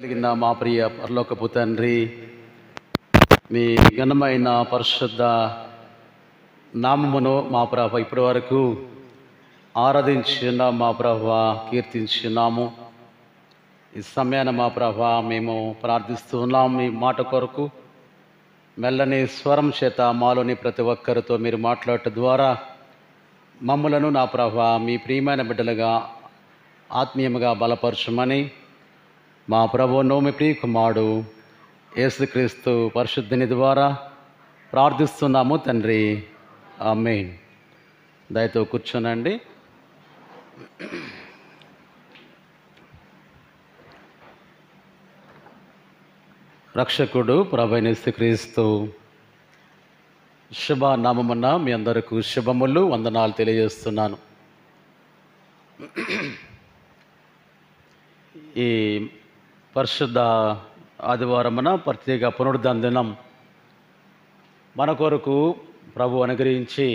కలిగిన మా ప్రియ పరలోకపు తండ్రి, మీ ఘనమైన పరిశుద్ధ నామమును మా ప్రభ ఇప్పటి వరకు ఆరాధించిన మా ప్రభ కీర్తించున్నాము. ఈ సమయాన మా ప్రభ మేము ప్రార్థిస్తూ ఉన్నాం. మీ మాట కొరకు మెల్లని స్వరం చేత మాలోని ప్రతి ఒక్కరితో మీరు మాట్లాడటం ద్వారా మమ్ములను నా ప్రభ మీ ప్రియమైన బిడ్డలుగా ఆత్మీయంగా బలపరచమని మా ప్రభువును మీ ప్రియ కుమారుడు యేసుక్రీస్తు పరిశుద్ధుని ద్వారా ప్రార్థిస్తున్నాము తండ్రి, ఆమేన్. దయతో కూర్చోనండి. రక్షకుడు ప్రభువైన యేసుక్రీస్తు శుభనామమున మీ అందరికీ శుభములు, వందనాలు తెలియజేస్తున్నాను. ఈ పరిశుద్ధ ఆదివారమున ప్రత్యేక పునరుద్ధరణ దినం మన కొరకు ప్రభు అనుగ్రహించి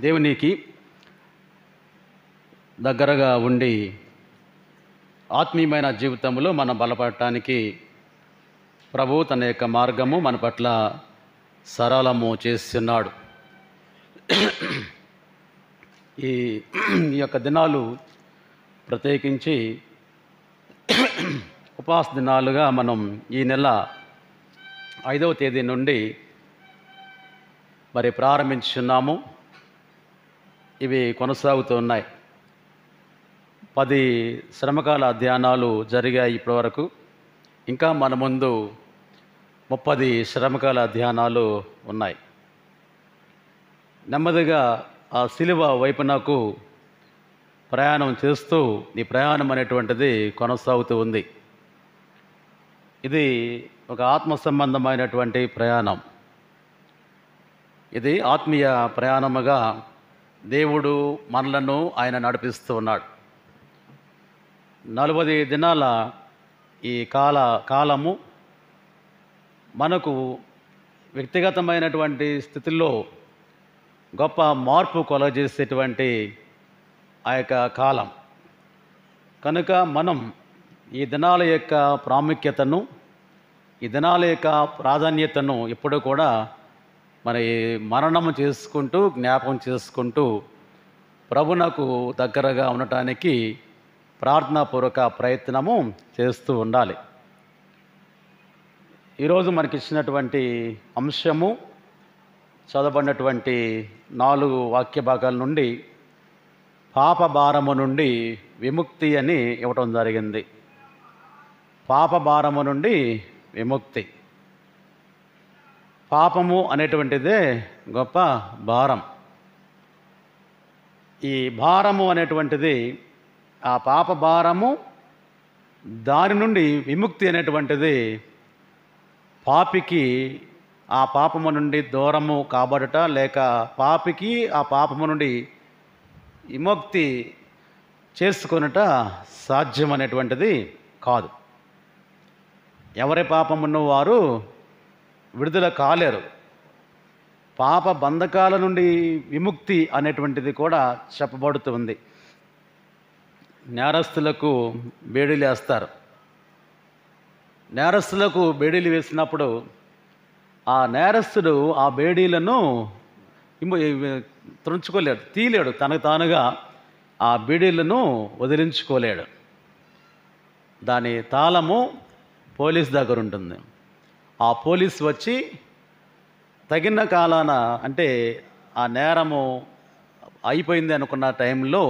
దేవునికి దగ్గరగా ఉండి ఆత్మీయమైన జీవితంలో మనం బలపడటానికి ప్రభు తన యొక్క మార్గము మన పట్ల సరళము చేస్తున్నాడు. ఈ యొక్క దినాలు ప్రత్యేకించి ఉపవాస దినాలుగా మనం ఈ నెల 5వ తేదీ నుండి మరి ప్రారంభించున్నాము. ఇవి కొనసాగుతున్నాయి. 10 శ్రమకాల ధ్యానాలు జరిగాయి ఇప్పటివరకు. ఇంకా మన ముందు 30 శ్రమకాల ధ్యానాలు ఉన్నాయి. నెమ్మదిగా ఆ సిలువ వైపునకు ప్రయాణం చేస్తూ ఈ ప్రయాణం అనేటువంటిది కొనసాగుతూ ఉంది. ఇది ఒక ఆత్మ సంబంధమైనటువంటి ప్రయాణం. ఇది ఆత్మీయ ప్రయాణముగా దేవుడు మనలను ఆయన నడిపిస్తూ ఉన్నాడు. 40 దినాల ఈ కాలము మనకు వ్యక్తిగతమైనటువంటి స్థితిలో గొప్ప మార్పు కలుగజేసేటువంటి ఆ యొక్క కాలం కనుక మనం ఈ దినాల యొక్క ప్రాముఖ్యతను, ఈ దినాల యొక్క ప్రాధాన్యతను ఎప్పుడూ కూడా మరి మననము చేసుకుంటూ, జ్ఞాపకం చేసుకుంటూ ప్రభునకు దగ్గరగా ఉండటానికి ప్రార్థనాపూర్వక ప్రయత్నము చేస్తూ ఉండాలి. ఈరోజు మనకిచ్చినటువంటి అంశము చదవబడినటువంటి 4 వాక్య భాగాల నుండి పాప భారము నుండి విముక్తి అని ఇవ్వటం జరిగింది. పాప భారము నుండి విముక్తి. పాపము అనేటువంటిదే గొప్ప భారం. ఈ భారము అనేటువంటిది, ఆ పాప భారము, దాని నుండి విముక్తి అనేటువంటిది పాపికి ఆ పాపము నుండి దూరము కాబడట, లేక పాపికి ఆ పాపము నుండి విముక్తి చేసుకొనుట సాధ్యం అనేటువంటిది కాదు. ఎవరి పాపమును వారు విడుదల కాలేరు. పాప బంధకాల నుండి విముక్తి అనేటువంటిది కూడా చెప్పబడుతుంది. నేరస్తులకు బేడీలు వేస్తారు. నేరస్తులకు బేడీలు వేసినప్పుడు ఆ నేరస్తుడు ఆ బేడీలను త్రుంచుకోలేడు, తీయలేడు. తనకు తానుగా ఆ బేడీలను వదిలించుకోలేడు. దాని తాళము పోలీస్ దగ్గర ఉంటుంది. ఆ పోలీస్ వచ్చి తగిన కాలాన, అంటే ఆ నేరము అయిపోయింది అనుకున్న టైంలో,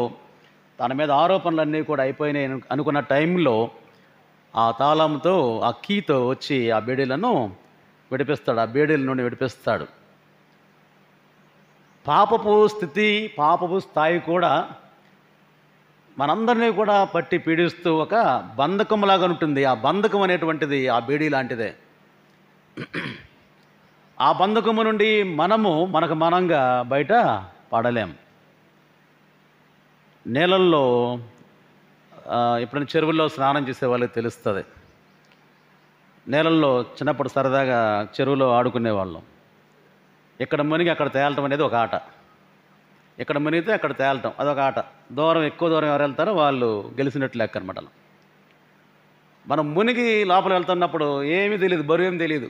తన మీద ఆరోపణలన్నీ కూడా అయిపోయినాయి అనుకున్న టైంలో ఆ తాళంతో, ఆ కీతో వచ్చి ఆ బేడీలను విడిపిస్తాడు. ఆ బేడీల నుండి విడిపిస్తాడు. పాపపు స్థితి, పాపపు స్థాయి కూడా మనందరినీ కూడా పట్టి పీడిస్తూ ఒక బంధకంలాగా ఉంటుంది. ఆ బంధకం అనేటువంటిది ఆ బేడీ లాంటిదే. ఆ బంధకము నుండి మనకు మనంగా బయట పడలేం. నీళ్ళల్లో ఎప్పుడైనా చెరువుల్లో స్నానం చేసే వాళ్ళకి తెలుస్తుంది. నీళ్ళల్లో చిన్నప్పుడు సరదాగా చెరువులో ఆడుకునేవాళ్ళం. ఇక్కడ మునిగి అక్కడ తేలటం అనేది ఒక ఆట. ఇక్కడ మునిగితే అక్కడ తేలటం, అదొక ఆట. ఎక్కువ దూరం ఎవరు వెళ్తారో వాళ్ళు గెలిచినట్లు లెక్క అనమాట. మనం మునిగి లోపల వెళ్తున్నప్పుడు ఏమీ తెలియదు, బరువు ఏమి తెలియదు.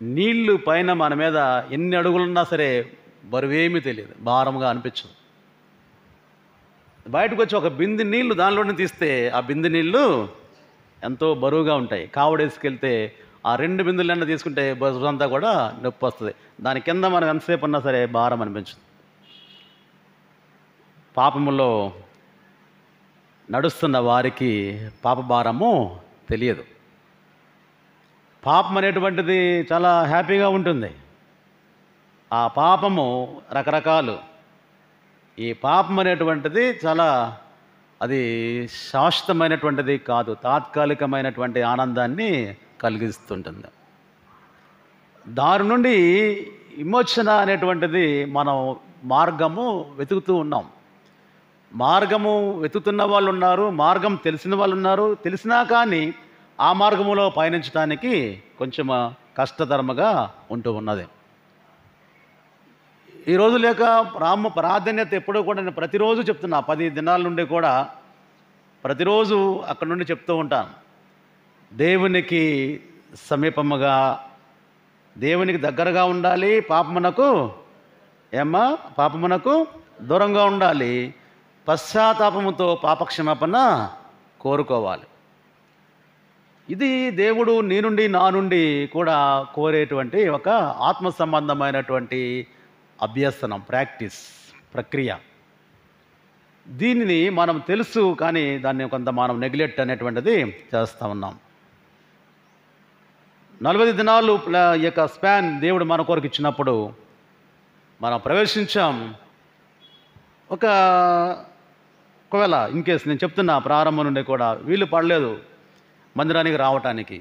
నీళ్లు పైన మన మీద ఎన్ని అడుగులున్నా సరే బరువేమీ తెలియదు, భారంగా అనిపించదు. బయటకు వచ్చి ఒక బిందె నీళ్లు దానిలోనే తీస్తే ఆ బిందె నీళ్లు ఎంతో బరువుగా ఉంటాయి. కావుడేసుకెళ్తే ఆ 2 బిందులన్నా తీసుకుంటే బరువు అంతా కూడా నొప్పి వస్తుంది. దాని కింద మనం ఎంతసేపు ఉన్నా సరే భారం అనిపించదు. పాపములో నడుస్తున్న వారికి పాప భారము తెలియదు. పాపం అనేటువంటిది చాలా హ్యాపీగా ఉంటుంది. ఆ పాపము రకరకాలు. ఈ పాపం అనేటువంటిది అది శాశ్వతమైనటువంటిది కాదు, తాత్కాలికమైనటువంటి ఆనందాన్ని కలిగిస్తుంటుంది. దాని నుండి విమోచన అనేటువంటిది మనం మార్గము వెతుకుతూ ఉన్నాం. మార్గము వెతుకుతున్న వాళ్ళు ఉన్నారు, మార్గం తెలిసిన వాళ్ళు ఉన్నారు. తెలిసినా కానీ ఆ మార్గములో పయనించడానికి కొంచెం కష్టతరముగా ఉంటూ ఉన్నది. ఈరోజు లేక ప్రాధాన్యత ఎప్పుడూ కూడా నేను ప్రతిరోజు చెప్తున్నా, 10 దినాల నుండి కూడా ప్రతిరోజు అక్కడ నుండి చెప్తూ ఉంటాను. దేవునికి సమీపముగా, దేవునికి దగ్గరగా ఉండాలి. పాపమునకు దూరంగా ఉండాలి. పశ్చాత్తాపముతో పాపక్షమాపణ కోరుకోవాలి. ఇది దేవుడు నీ నుండి నా నుండి కూడా కోరేటువంటి ఒక ఆత్మ సంబంధమైనటువంటి అభ్యసనం, ప్రాక్టీస్, ప్రక్రియ. దీనిని మనం తెలుసు, కానీ దాన్ని కొంత మనం నెగ్లెక్ట్ అనేటువంటిది చేస్తూ ఉన్నాం. 40 దినాలు ఈ యొక్క స్పాన్ దేవుడు మన కొరకు ఇచ్చినప్పుడు మనం ప్రవేశించాం. ఒకవేళ ఇన్కేస్ నేను చెప్తున్నా, ప్రారంభం నుండి కూడా వీలు పడలేదు మందిరానికి రావటానికి,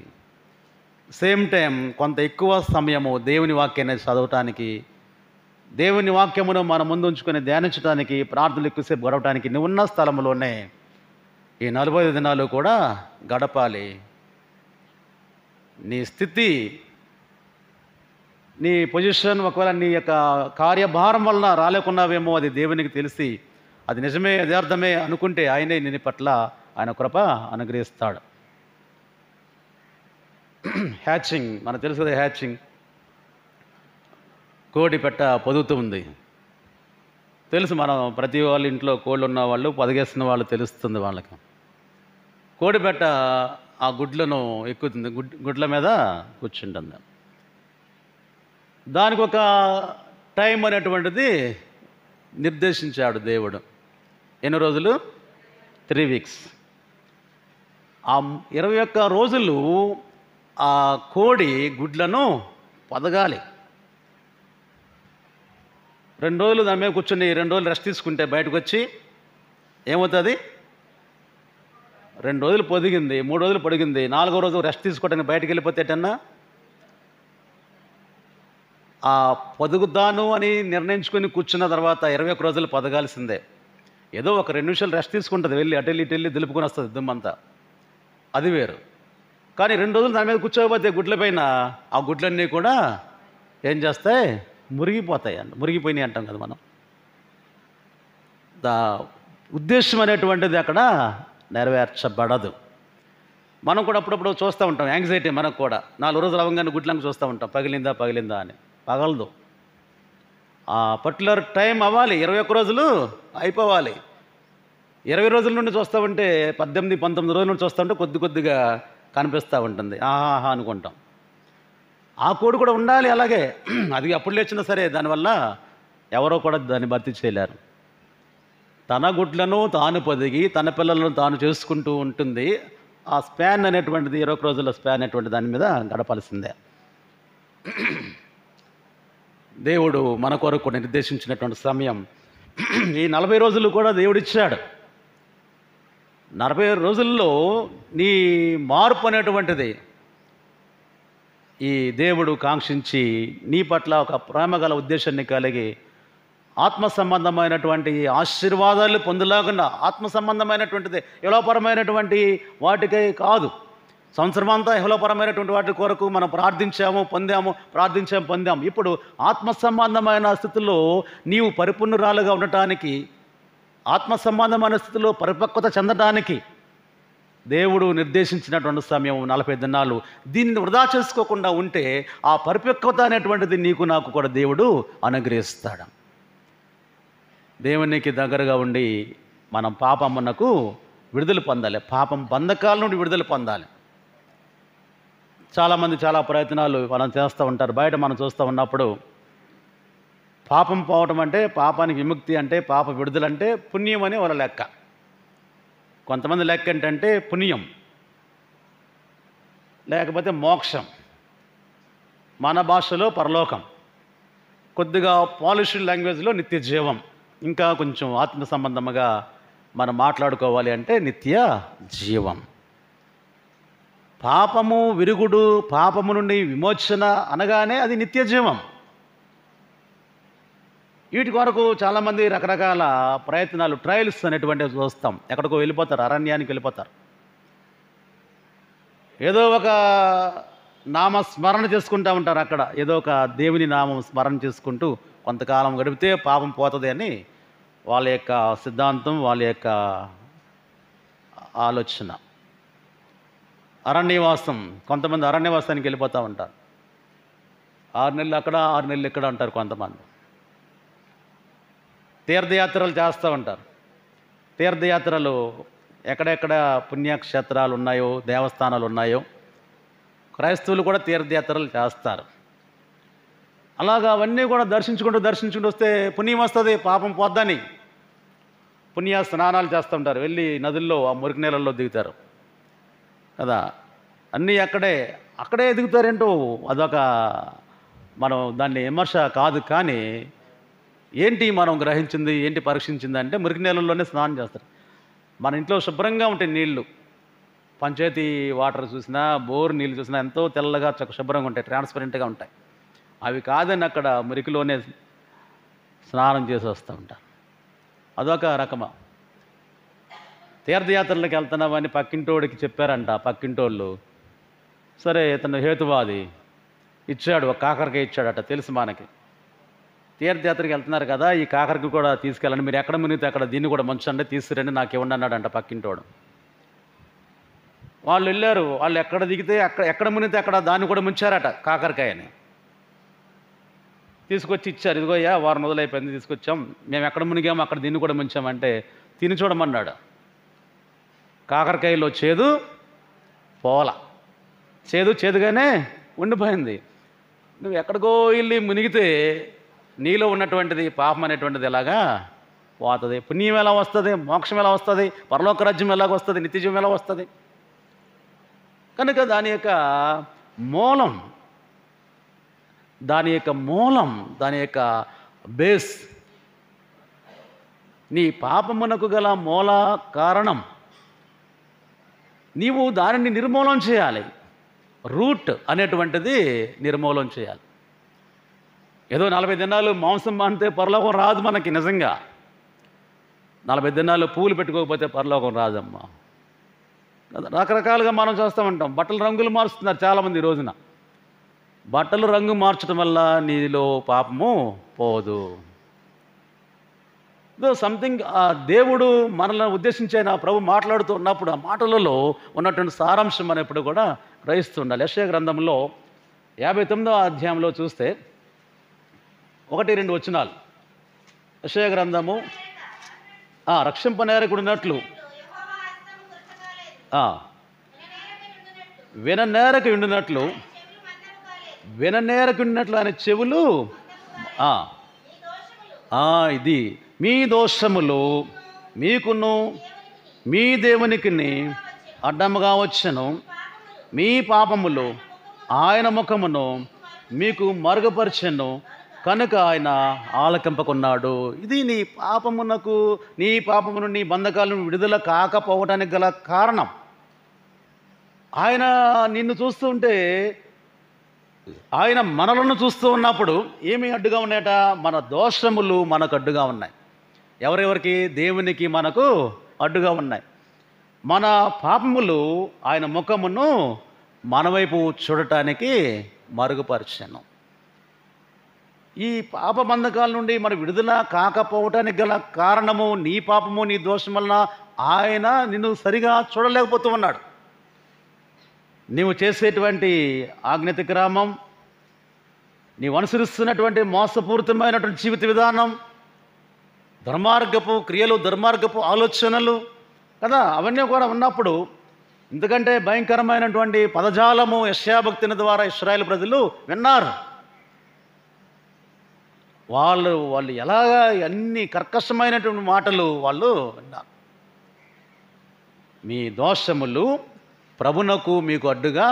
సేమ్ టైం కొంత ఎక్కువ సమయము దేవుని వాక్యాన్ని చదవటానికి, దేవుని వాక్యమును మన ముందు ఉంచుకొని ధ్యానించడానికి, ప్రార్థనలు ఎక్కువసేపు గడవటానికి నువ్వు ఉన్న స్థలంలోనే ఈ 40 దినాలు కూడా గడపాలి. నీ స్థితి, నీ పొజిషన్, ఒకవేళ నీ యొక్క కార్యభారం వలన రాలేకున్నావేమో, అది దేవునికి తెలిసి అది నిజమే యథార్థమే అనుకుంటే ఆయనే నీ పట్ల ఆయన కృప అనుగ్రహిస్తాడు. హ్యాచింగ్ మనకు తెలుసు కదా, హ్యాచింగ్. కోడి పెట్ట పొదుగుతూ ఉంది తెలుసు. మనం ప్రతి వాళ్ళ ఇంట్లో కోళ్ళు ఉన్న వాళ్ళు, పొదిగేస్తున్న వాళ్ళు తెలుస్తుంది వాళ్ళకి. కోడి పెట్ట ఆ గుడ్లను ఎక్కుతుంది, గుడ్ల మీద కూర్చుంటుంది. దానికి ఒక టైం అనేటువంటిది నిర్దేశించాడు దేవుడు. ఎన్ని రోజులు? 3 వీక్స్. ఆ 21 రోజులు ఆ కోడి గుడ్లను పొదగాలి. 2 రోజులు దాని మీద కూర్చొని 2 రోజులు రెస్ట్ తీసుకుంటే బయటకు వచ్చి ఏమవుతుంది? 2 రోజులు పొదిగింది, 3 రోజులు పొడిగింది, 4వ రోజు రెస్ట్ తీసుకోవడానికి బయటకు వెళ్ళిపోతేటన్నా ఆ పొదుగుతాను అని నిర్ణయించుకొని కూర్చున్న తర్వాత 21 రోజులు పొదగాల్సిందే. ఏదో ఒక 2 నిమిషాలు రెస్ట్ తీసుకుంటుంది, వెళ్ళి అటు వెళ్ళి దులుపుకొని వస్తుంది దుమ్మంతా, అది వేరు. కానీ 2 రోజులు దాని మీద కూర్చోకపోతే గుడ్ల పైన ఆ గుడ్లన్నీ కూడా ఏం చేస్తాయి? మురిగిపోయినాయి అంటాం కదా మనం. ఉద్దేశం అనేటువంటిది అక్కడ నెరవేర్చబడదు. మనం కూడా అప్పుడప్పుడు చూస్తూ ఉంటాం, యాంగ్జైటీ మనకు కూడా. 4 రోజులు అవ్వగానే గుడ్లంగా చూస్తూ ఉంటాం, పగిలిందా అని. పగలదు. ఆ పర్టికులర్ టైం అవ్వాలి, 21 రోజులు అయిపోవాలి. 20 రోజుల నుండి చూస్తూ ఉంటే 18, 19 రోజుల నుండి చూస్తూ ఉంటే కొద్దిగా కనిపిస్తూ ఉంటుంది, ఆహా అనుకుంటాం. ఆ కోడి కూడా ఉండాలి అలాగే. అది అప్పుడు లేచినా సరే దానివల్ల ఎవరో కూడా దాన్ని భర్తీ చేయలేరు. తన గుడ్లను తాను పొదిగి తన పిల్లలను తాను చేసుకుంటూ ఉంటుంది. ఆ స్పాన్ అనేటువంటిది 21 రోజుల స్పాన్ అనేటువంటి దాని మీద గడపాల్సిందే. దేవుడు మన కొరకు నిర్దేశించినటువంటి సమయం ఈ 40 రోజులు కూడా దేవుడిచ్చాడు. 40 రోజుల్లో నీ మార్పు అనేటువంటిది ఈ దేవుడు కాంక్షించి నీ పట్ల ఒక ప్రేమగల ఉద్దేశాన్ని కలిగి ఆత్మ సంబంధమైనటువంటి ఆశీర్వాదాలు పొందలేకుండా, ఆత్మ సంబంధమైనటువంటిది, యులపరమైనటువంటి వాటికై కాదు, సంవత్సరం అంతా ఇహలోపరమైనటువంటి వాటి కొరకు మనం పొందాము. ఇప్పుడు ఆత్మ సంబంధమైన స్థితిలో నీవు పరిపూర్ణురాలుగా ఉండటానికి, ఆత్మ సంబంధమైన స్థితిలో పరిపక్వత చెందడానికి దేవుడు నిర్దేశించినటువంటి సమయం 40 దినాలు. దీన్ని వృధా చేసుకోకుండా ఉంటే ఆ పరిపక్వత అనేటువంటిది నీకు నాకు కూడా దేవుడు అనుగ్రహిస్తాడు. దేవునికి దగ్గరగా ఉండి మనం పాపమునకు విడుదల పొందాలి, పాపం బంధకాల నుండి విడుదల పొందాలి. చాలామంది చాలా ప్రయత్నాలు మనం చేస్తూ ఉంటారు. బయట మనం చూస్తూ ఉన్నప్పుడు పాపం పోవటం అంటే, పాపానికి విముక్తి అంటే, పాప విడుదల అంటే పుణ్యం అని వాళ్ళ లెక్క. కొంతమంది లెక్క ఏంటంటే పుణ్యం లేకపోతే మోక్షం, మన భాషలో పరలోకం, కొద్దిగా పాలిష్డ్ లాంగ్వేజ్లో నిత్య జీవం, ఇంకా కొంచెం ఆత్మ సంబంధముగా మనం మాట్లాడుకోవాలి అంటే నిత్య జీవం. పాపము విరుగుడు, పాపము నుండి విమోచన అనగానే అది నిత్య జీవం. వీటి కొరకు చాలామంది రకరకాల ప్రయత్నాలు, ట్రయల్స్ అనేటువంటివి చూస్తాం. ఎక్కడికో వెళ్ళిపోతారు, అరణ్యానికి వెళ్ళిపోతారు. ఏదో ఒక నామ స్మరణ చేసుకుంటూ ఉంటారు. అక్కడ ఏదో ఒక దేవుని నామం స్మరణ చేసుకుంటూ కొంతకాలం గడిపితే పాపం పోతుంది అని వాళ్ళ యొక్క సిద్ధాంతం, వాళ్ళ యొక్క ఆలోచన. అరణ్యవాసం, కొంతమంది అరణ్యవాసానికి వెళ్ళిపోతూ ఉంటారు. 6 నెలలు అక్కడ, 6 నెలలు ఇక్కడ అంటారు. కొంతమంది తీర్థయాత్రలు చేస్తూ ఉంటారు. తీర్థయాత్రలు ఎక్కడెక్కడ పుణ్యక్షేత్రాలు ఉన్నాయో, దేవస్థానాలు ఉన్నాయో, క్రైస్తవులు కూడా తీర్థయాత్రలు చేస్తారు. అలాగా అవన్నీ కూడా దర్శించుకుంటూ వస్తే పుణ్యం వస్తుంది, పాపం పోద్దని పుణ్య స్నానాలు చేస్తూ ఉంటారు. వెళ్ళి నదుల్లో, ఆ మురికి నీళ్ళల్లో దిగుతారు కదా. అన్నీ అక్కడే దిగుతారేంటో, అదొక మనం దాన్ని విమర్శ కాదు. కానీ ఏంటి మనం గ్రహించింది, ఏంటి పరీక్షించింది అంటే మురికి నీళ్ళల్లోనే స్నానం చేస్తారు. మన ఇంట్లో శుభ్రంగా ఉంటాయి నీళ్లు, పంచాయతీ వాటర్ చూసినా, బోర్ నీళ్ళు చూసినా ఎంతో తెల్లగా శుభ్రంగా ఉంటాయి, ట్రాన్స్పరెంట్గా ఉంటాయి. అవి కాదని అక్కడ మురికిలోనే స్నానం చేసి వస్తూ ఉంటారు. అదొక రకమా. తీర్థయాత్రలకు వెళ్తున్నామని పక్కింటోడికి చెప్పారంట. పక్కింటోళ్ళు సరే, ఇతను హేతువాది, ఇచ్చాడు, ఒక కాకరకాయ ఇచ్చాడట. తెలుసు మనకి, తీర్థయాత్రకి వెళ్తున్నారు కదా, ఈ కాకరకి కూడా తీసుకెళ్ళండి, మీరు ఎక్కడ మునిగితే అక్కడ దీన్ని కూడా ముంచండి, తీసుకురండి, నాకు ఇవ్వండి అన్నాడంట పక్కింటోడు. వాళ్ళు వెళ్ళారు. వాళ్ళు ఎక్కడ దిగితే ఎక్కడ మునిగితే అక్కడ దాన్ని కూడా ముంచారట, కాకరకాయని తీసుకొచ్చి ఇచ్చారు. ఇదిగోయ్యా, వారం మొదలైపోయింది, తీసుకొచ్చాం, మేము ఎక్కడ మునిగాము అక్కడ దీన్ని కూడా ముంచామంటే తిని చూడమన్నాడు. కాకరకాయలో చేదు పోల, చేదుగానే ఉండిపోయింది. నువ్వు ఎక్కడికో వెళ్ళి మునిగితే నీలో ఉన్నటువంటిది, పాపం అనేటువంటిది ఎలాగా పోతుంది? పుణ్యం ఎలా వస్తుంది? మోక్షం ఎలా వస్తుంది? పరలోక రాజ్యం ఎలాగ వస్తుంది? నిత్యజీవం ఎలా వస్తుంది? కనుక దాని యొక్క బేస్, నీ పాపమునకు గల మూల కారణం, నీవు దానిని నిర్మూలన చేయాలి. రూట్ అనేటువంటిది నిర్మూలన చేయాలి. ఏదో 40 దినాలు మాంసం మానితే పరలోకం రాదు మనకి. నిజంగా 40 దినాలు పూలు పెట్టుకోకపోతే పరలోకం రాదమ్మా. రకరకాలుగా మనం చూస్తూ ఉంటాం. బట్టల రంగులు మారుస్తున్నారు చాలామంది ఈ రోజున. బట్టలు రంగు మార్చడం వల్ల నీలో పాపము పోదు. సంథింగ్ దేవుడు మనల్ని ఉద్దేశించి ఆయన ప్రభు మాట్లాడుతూ ఉన్నప్పుడు ఆ మాటలలో ఉన్నటువంటి సారాంశం అనేప్పుడు కూడా గ్రహిస్తూ ఉండాలి. యెషయా గ్రంథంలో 59వ అధ్యాయంలో చూస్తే 1-2 వచనాలు. యెషయా గ్రంథము, రక్షింపనేరకుడినట్లు విననేరకుండినట్లు ఆయన చెవులు, ఇది మీ దోషములు మీకును మీ దేవునికి అడ్డముగా వచ్చెను, మీ పాపములు ఆయన ముఖమును మీకు మరుగుపరచెను, కనుక ఆయన ఆలకింపకున్నాడు. ఇది నీ పాపమును నీ బంధకాలను విడుదల కాకపోవడానికి గల కారణం. ఆయన నిన్ను చూస్తుంటే, ఆయన మనలను చూస్తూ ఉన్నప్పుడు ఏమి అడ్డుగా ఉన్నాయట? మన దోషములు మనకు అడ్డుగా ఉన్నాయి. ఎవరెవరికి? దేవునికి మనకు అడ్డుగా ఉన్నాయి. మన పాపములు ఆయన ముఖమును మన వైపు చూడటానికి మరుగుపరిచాను. ఈ పాప బంధకాల నుండి మనం విడుదల కాకపోవటానికి గల కారణము నీ పాపము, నీ దోషం వలన ఆయన నిన్ను సరిగా చూడలేకపోతూ ఉన్నాడు. నీవు చేసేటువంటి ఆజ్ఞాతిక్రమం, నీవు అనుసరిస్తున్నటువంటి మోసపూరితమైనటువంటి జీవిత విధానం, దుర్మార్గపు క్రియలు, దుర్మార్గపు ఆలోచనలు కదా, అవన్నీ కూడా ఉన్నప్పుడు ఎందుకంటే భయంకరమైనటువంటి పదజాలము యెషయా భక్తుని ద్వారా ఇశ్రాయేలు ప్రజలు విన్నారు. వాళ్ళు ఎలాగా అన్ని కర్కశమైనటువంటి మాటలు వాళ్ళు విన్నారు. మీ దోషములు ప్రభునకు మీకు అడ్డుగా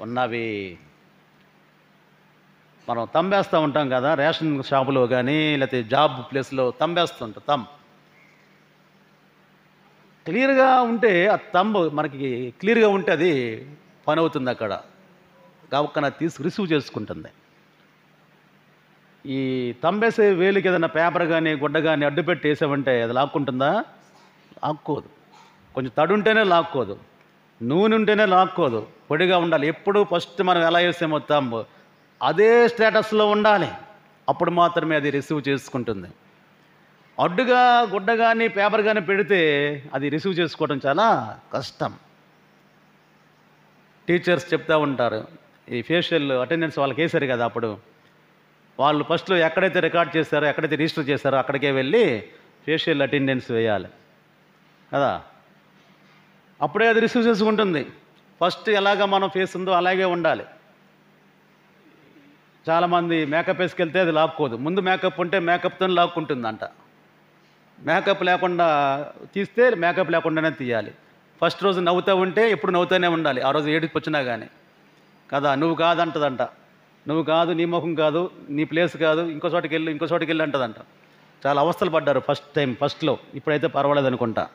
ఉన్నవి. మనం తంబేస్తూ ఉంటాం కదా, రేషన్ షాపులో కానీ లేకపోతే జాబ్ ప్లేస్లో తంబేస్తుంటాం. క్లియర్గా ఉంటే ఆ తంబు మనకి క్లియర్గా ఉంటే అది పని అవుతుంది. అక్కడ గవక్కన రిసీవ్ చేసుకుంటుంది. ఈ తంబేసే వేలికి ఏదైనా పేపర్ కానీ గుడ్డ కానీ అడ్డు పెట్టి వేసామంటే అది లాక్కుంటుందా? లాక్కోదు. కొంచెం తడి ఉంటేనే లాక్కోదు, నూనె ఉంటేనే లాక్కోదు, పొడిగా ఉండాలి. ఎప్పుడు ఫస్ట్ మనం ఎలా వేసామో తంబు అదే స్టేటస్లో ఉండాలి. అప్పుడు మాత్రమే అది రిసీవ్ చేసుకుంటుంది. అడ్డుగా గుడ్డ కానీ పేపర్ కానీ పెడితే అది రిసీవ్ చేసుకోవడం చాలా కష్టం. టీచర్స్ చెప్తూ ఉంటారు, ఈ ఫేషియల్ అటెండెన్స్ వాళ్ళకి వేశారు కదా, అప్పుడు వాళ్ళు ఫస్ట్లో ఎక్కడైతే రికార్డ్ చేస్తారో, ఎక్కడైతే రిజిస్టర్ చేస్తారో అక్కడికే వెళ్ళి ఫేషియల్ అటెండెన్స్ వేయాలి కదా, అప్పుడే అది రిసీవ్ చేసుకుంటుంది. ఫస్ట్ ఎలాగ మనం ఫేస్ ఉందో అలాగే ఉండాలి. చాలామంది మేకప్ వేసుకెళ్తే అది లాక్కోదు. ముందు మేకప్ ఉంటే మేకప్తో లాక్కుంటుందంట. మేకప్ లేకుండా తీస్తే మేకప్ లేకుండానే తీయాలి. ఫస్ట్ రోజు నవ్వుతూ ఉంటే ఎప్పుడు నవ్వుతూనే ఉండాలి, ఆ రోజు ఏడుపు వచ్చినా కానీ కదా. నువ్వు కాదంటదంట, నువ్వు కాదు, నీ ముఖం కాదు, నీ ప్లేస్ కాదు, ఇంకో చోటికి వెళ్ళి అంటదంట. చాలా అవస్థలు పడ్డారు ఫస్ట్లో. ఇప్పుడైతే పర్వాలేదు అనుకుంటా.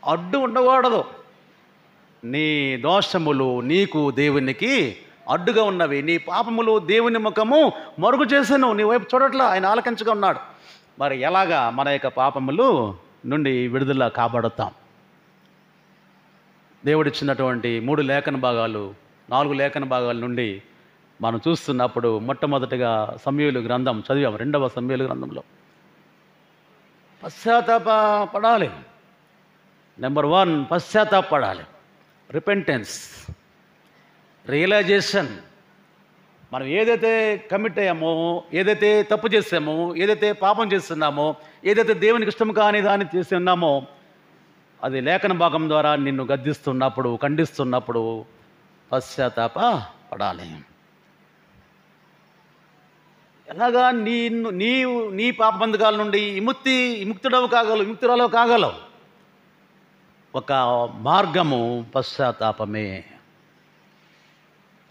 అడ్డు ఉండకూడదు. నీ దోషములు నీకు దేవునికి అడ్డుగా ఉన్నవి, నీ పాపములు దేవుని ముఖము మరుగు చేశాను, నీ వైపు చూడట్లా, ఆయన ఆలకించగా ఉన్నాడు. మరి ఎలాగా మన యొక్క పాపములు నుండి విడుదల కాబడతాం? దేవుడిచ్చినటువంటి 3 లేఖన భాగాలు, 4 లేఖన భాగాల నుండి మనం చూస్తున్నప్పుడు మొట్టమొదటిగా సమూయేలు గ్రంథం చదివాం. 2వ సమూయేలు గ్రంథంలో పశ్చాత్తాపడాలి. నెంబర్ 1 పశ్చాత్తాపడాలి. Repentance, realization. మనం ఏదైతే కమిట్ అయ్యామో, ఏదైతే తప్పు చేసామో, ఏదైతే పాపం చేస్తున్నామో, ఏదైతే దేవునికి ఇష్టం కాని దాన్ని చేసి ఉన్నామో, అది లేఖన భాగం ద్వారా నిన్ను గద్దిస్తున్నప్పుడు, ఖండిస్తున్నప్పుడు పశ్చాత్తాపడాలి. ఎలాగా నీ పాప బంధకాల నుండి విముక్తురాలు కాగలవు. ఒక మార్గము పశ్చాత్తాపమే.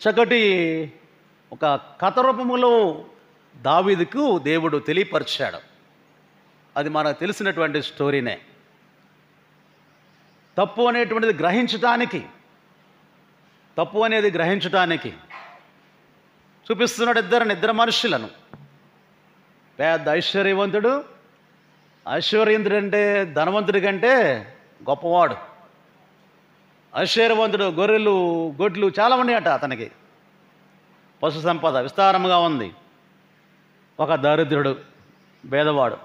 చక్కటి ఒక కథ రూపములో దావీదుకు దేవుడు తెలియపరిచాడు. అది మనకు తెలిసినటువంటి స్టోరీనే. తప్పు అనేది గ్రహించటానికి చూపిస్తున్నాడు ఇద్దరు మనుషులను. పెద్ద ఐశ్వర్యవంతుడు అంటే ధనవంతుడి కంటే గొప్పవాడు. ఐశ్వర్యవంతుడు, గొర్రెలు గొడ్లు చాలా ఉన్నాయట అతనికి, పశు సంపద విస్తారంగా ఉంది. ఒక దరిద్రుడు, పేదవాడు.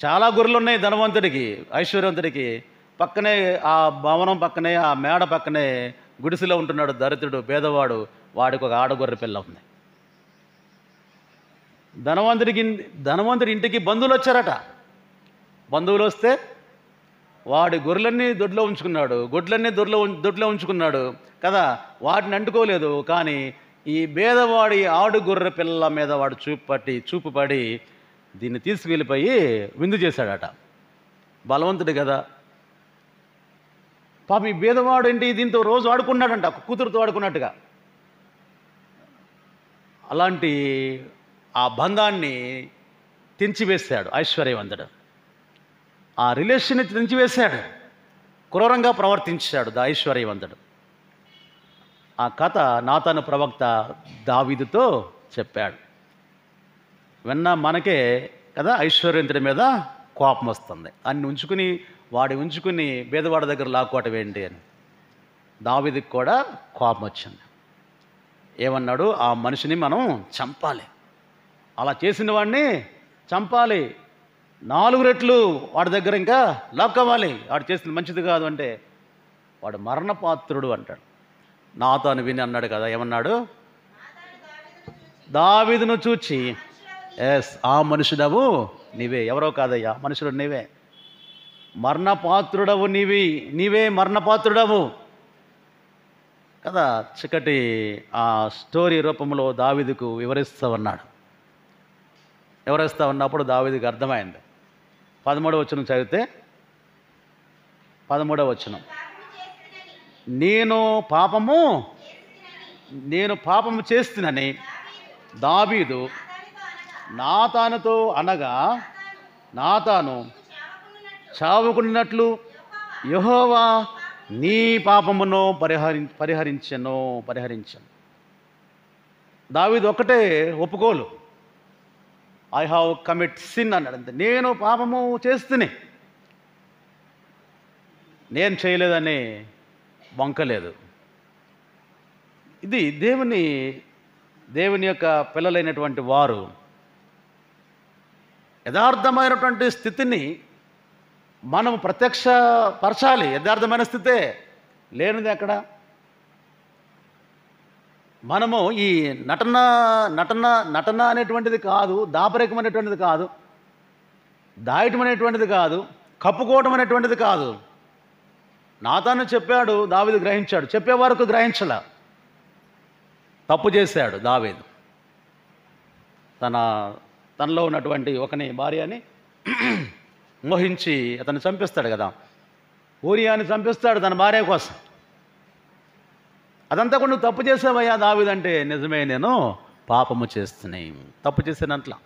చాలా గొర్రెలు ఉన్నాయి ధనవంతుడికి, ఐశ్వర్యవంతుడికి. పక్కనే ఆ భవనం పక్కనే, ఆ మేడ పక్కనే గుడిసెలో ఉంటున్నాడు దరిద్రుడు, పేదవాడు. వాడికి ఒక ఆడగొర్రె పిల్ల ఉంది. ధనవంతుడి ఇంటికి బంధువులు వచ్చారట. బంధువులు వస్తే వాడి గొర్రెలన్నీ దొడ్లో ఉంచుకున్నాడు, గొడ్లన్నీ దొడ్లో ఉంచుకున్నాడు కదా, వాటిని అంటుకోలేదు. కానీ ఈ పేదవాడి ఆడు గొర్రె పిల్ల మీద వాడు చూపుపడి దీన్ని తీసుకెళ్ళిపోయి విందు చేశాడట. బలవంతుడు కదా పాప. ఈ పేదవాడు ఏంటి, దీంతో రోజు ఆడుకున్నాడంట, కూతురుతో ఆడుకున్నట్టుగా. అలాంటి ఆ బంధాన్ని తెంచివేశాడు ఐశ్వర్యవంతుడు. ఆ రిలేషన్ని తెంచివేశాడు, క్రూరంగా ప్రవర్తించాడు ఐశ్వర్యవంతుడు. ఆ కథ నాతాను ప్రవక్త దావీదుతో చెప్పాడు. విన్న మనకే కదా ఐశ్వర్యవంతుడి మీద కోపం వస్తుంది. అన్ని ఉంచుకుని బేదవాడి దగ్గర లాక్కోవటం ఏంటి అని దావీదుకి కూడా కోపం వచ్చింది. ఏమన్నాడు? ఆ మనిషిని మనం చంపాలి, అలా చేసిన వాడిని చంపాలి, 4 రెట్లు వాడి దగ్గర ఇంకా లాక్కోవాలి, వాడు చేసింది మంచిది కాదు అంటే వాడు మరణపాత్రుడు అంటాడు. నాతాను విని అన్నాడు కదా, ఏమన్నాడు? దావీదును చూచి, ఎస్, ఆ మనుషుడవు నీవే, ఎవరో కాదయ్యా, మనుషుడు నీవే, మరణపాత్రుడవు నీవే మరణపాత్రుడవు కదా. చక్కటి ఆ స్టోరీ రూపంలో దావీదుకు వివరిస్తూ ఉన్నప్పుడు దావీదుకు అర్థమైంది. 13వ వచనం చదివితే, 13వ వచనం, నేను పాపము చేస్తునని దావీదు నాతానుతో అనగా, నాతాను చావుకున్నట్లు యెహోవా నీ పాపమును పరిహరించను. దావీదు ఒక్కటే ఒప్పుకోలు, ఐ హావ్ కమిట్ సిన్ అన్నాడు అంతే. నేను పాపము చేస్తుని, నేను చేయలేదని వంకలేదు. ఇది దేవుని యొక్క పిల్లలైనటువంటి వారు యథార్థమైనటువంటి స్థితిని మనం ప్రత్యక్షపరచాలి. యథార్థమైన స్థితే లేనిది ఎక్కడ? మనము ఈ నటన అనేటువంటిది కాదు, దాపరికం అనేటువంటిది కాదు, దాయటం అనేటువంటిది కాదు, కప్పుకోవటం అనేటువంటిది కాదు. నాతాను చెప్పాడు, దావీదు గ్రహించాడు, చెప్పే వరకు గ్రహించలా. తప్పు చేశాడు దావీదు. తనలో ఉన్నటువంటి ఒకని భార్యని మోహించి అతను చంపిస్తాడు కదా, ఊరియాని చంపిస్తాడు తన భార్య కోసం. అదంతా కూడా నువ్వు తప్పు చేసావయ్యా దావీదు అంటే, నిజమే, నేను పాపము చేస్తున్నాయి, తప్పు చేసానట్లా,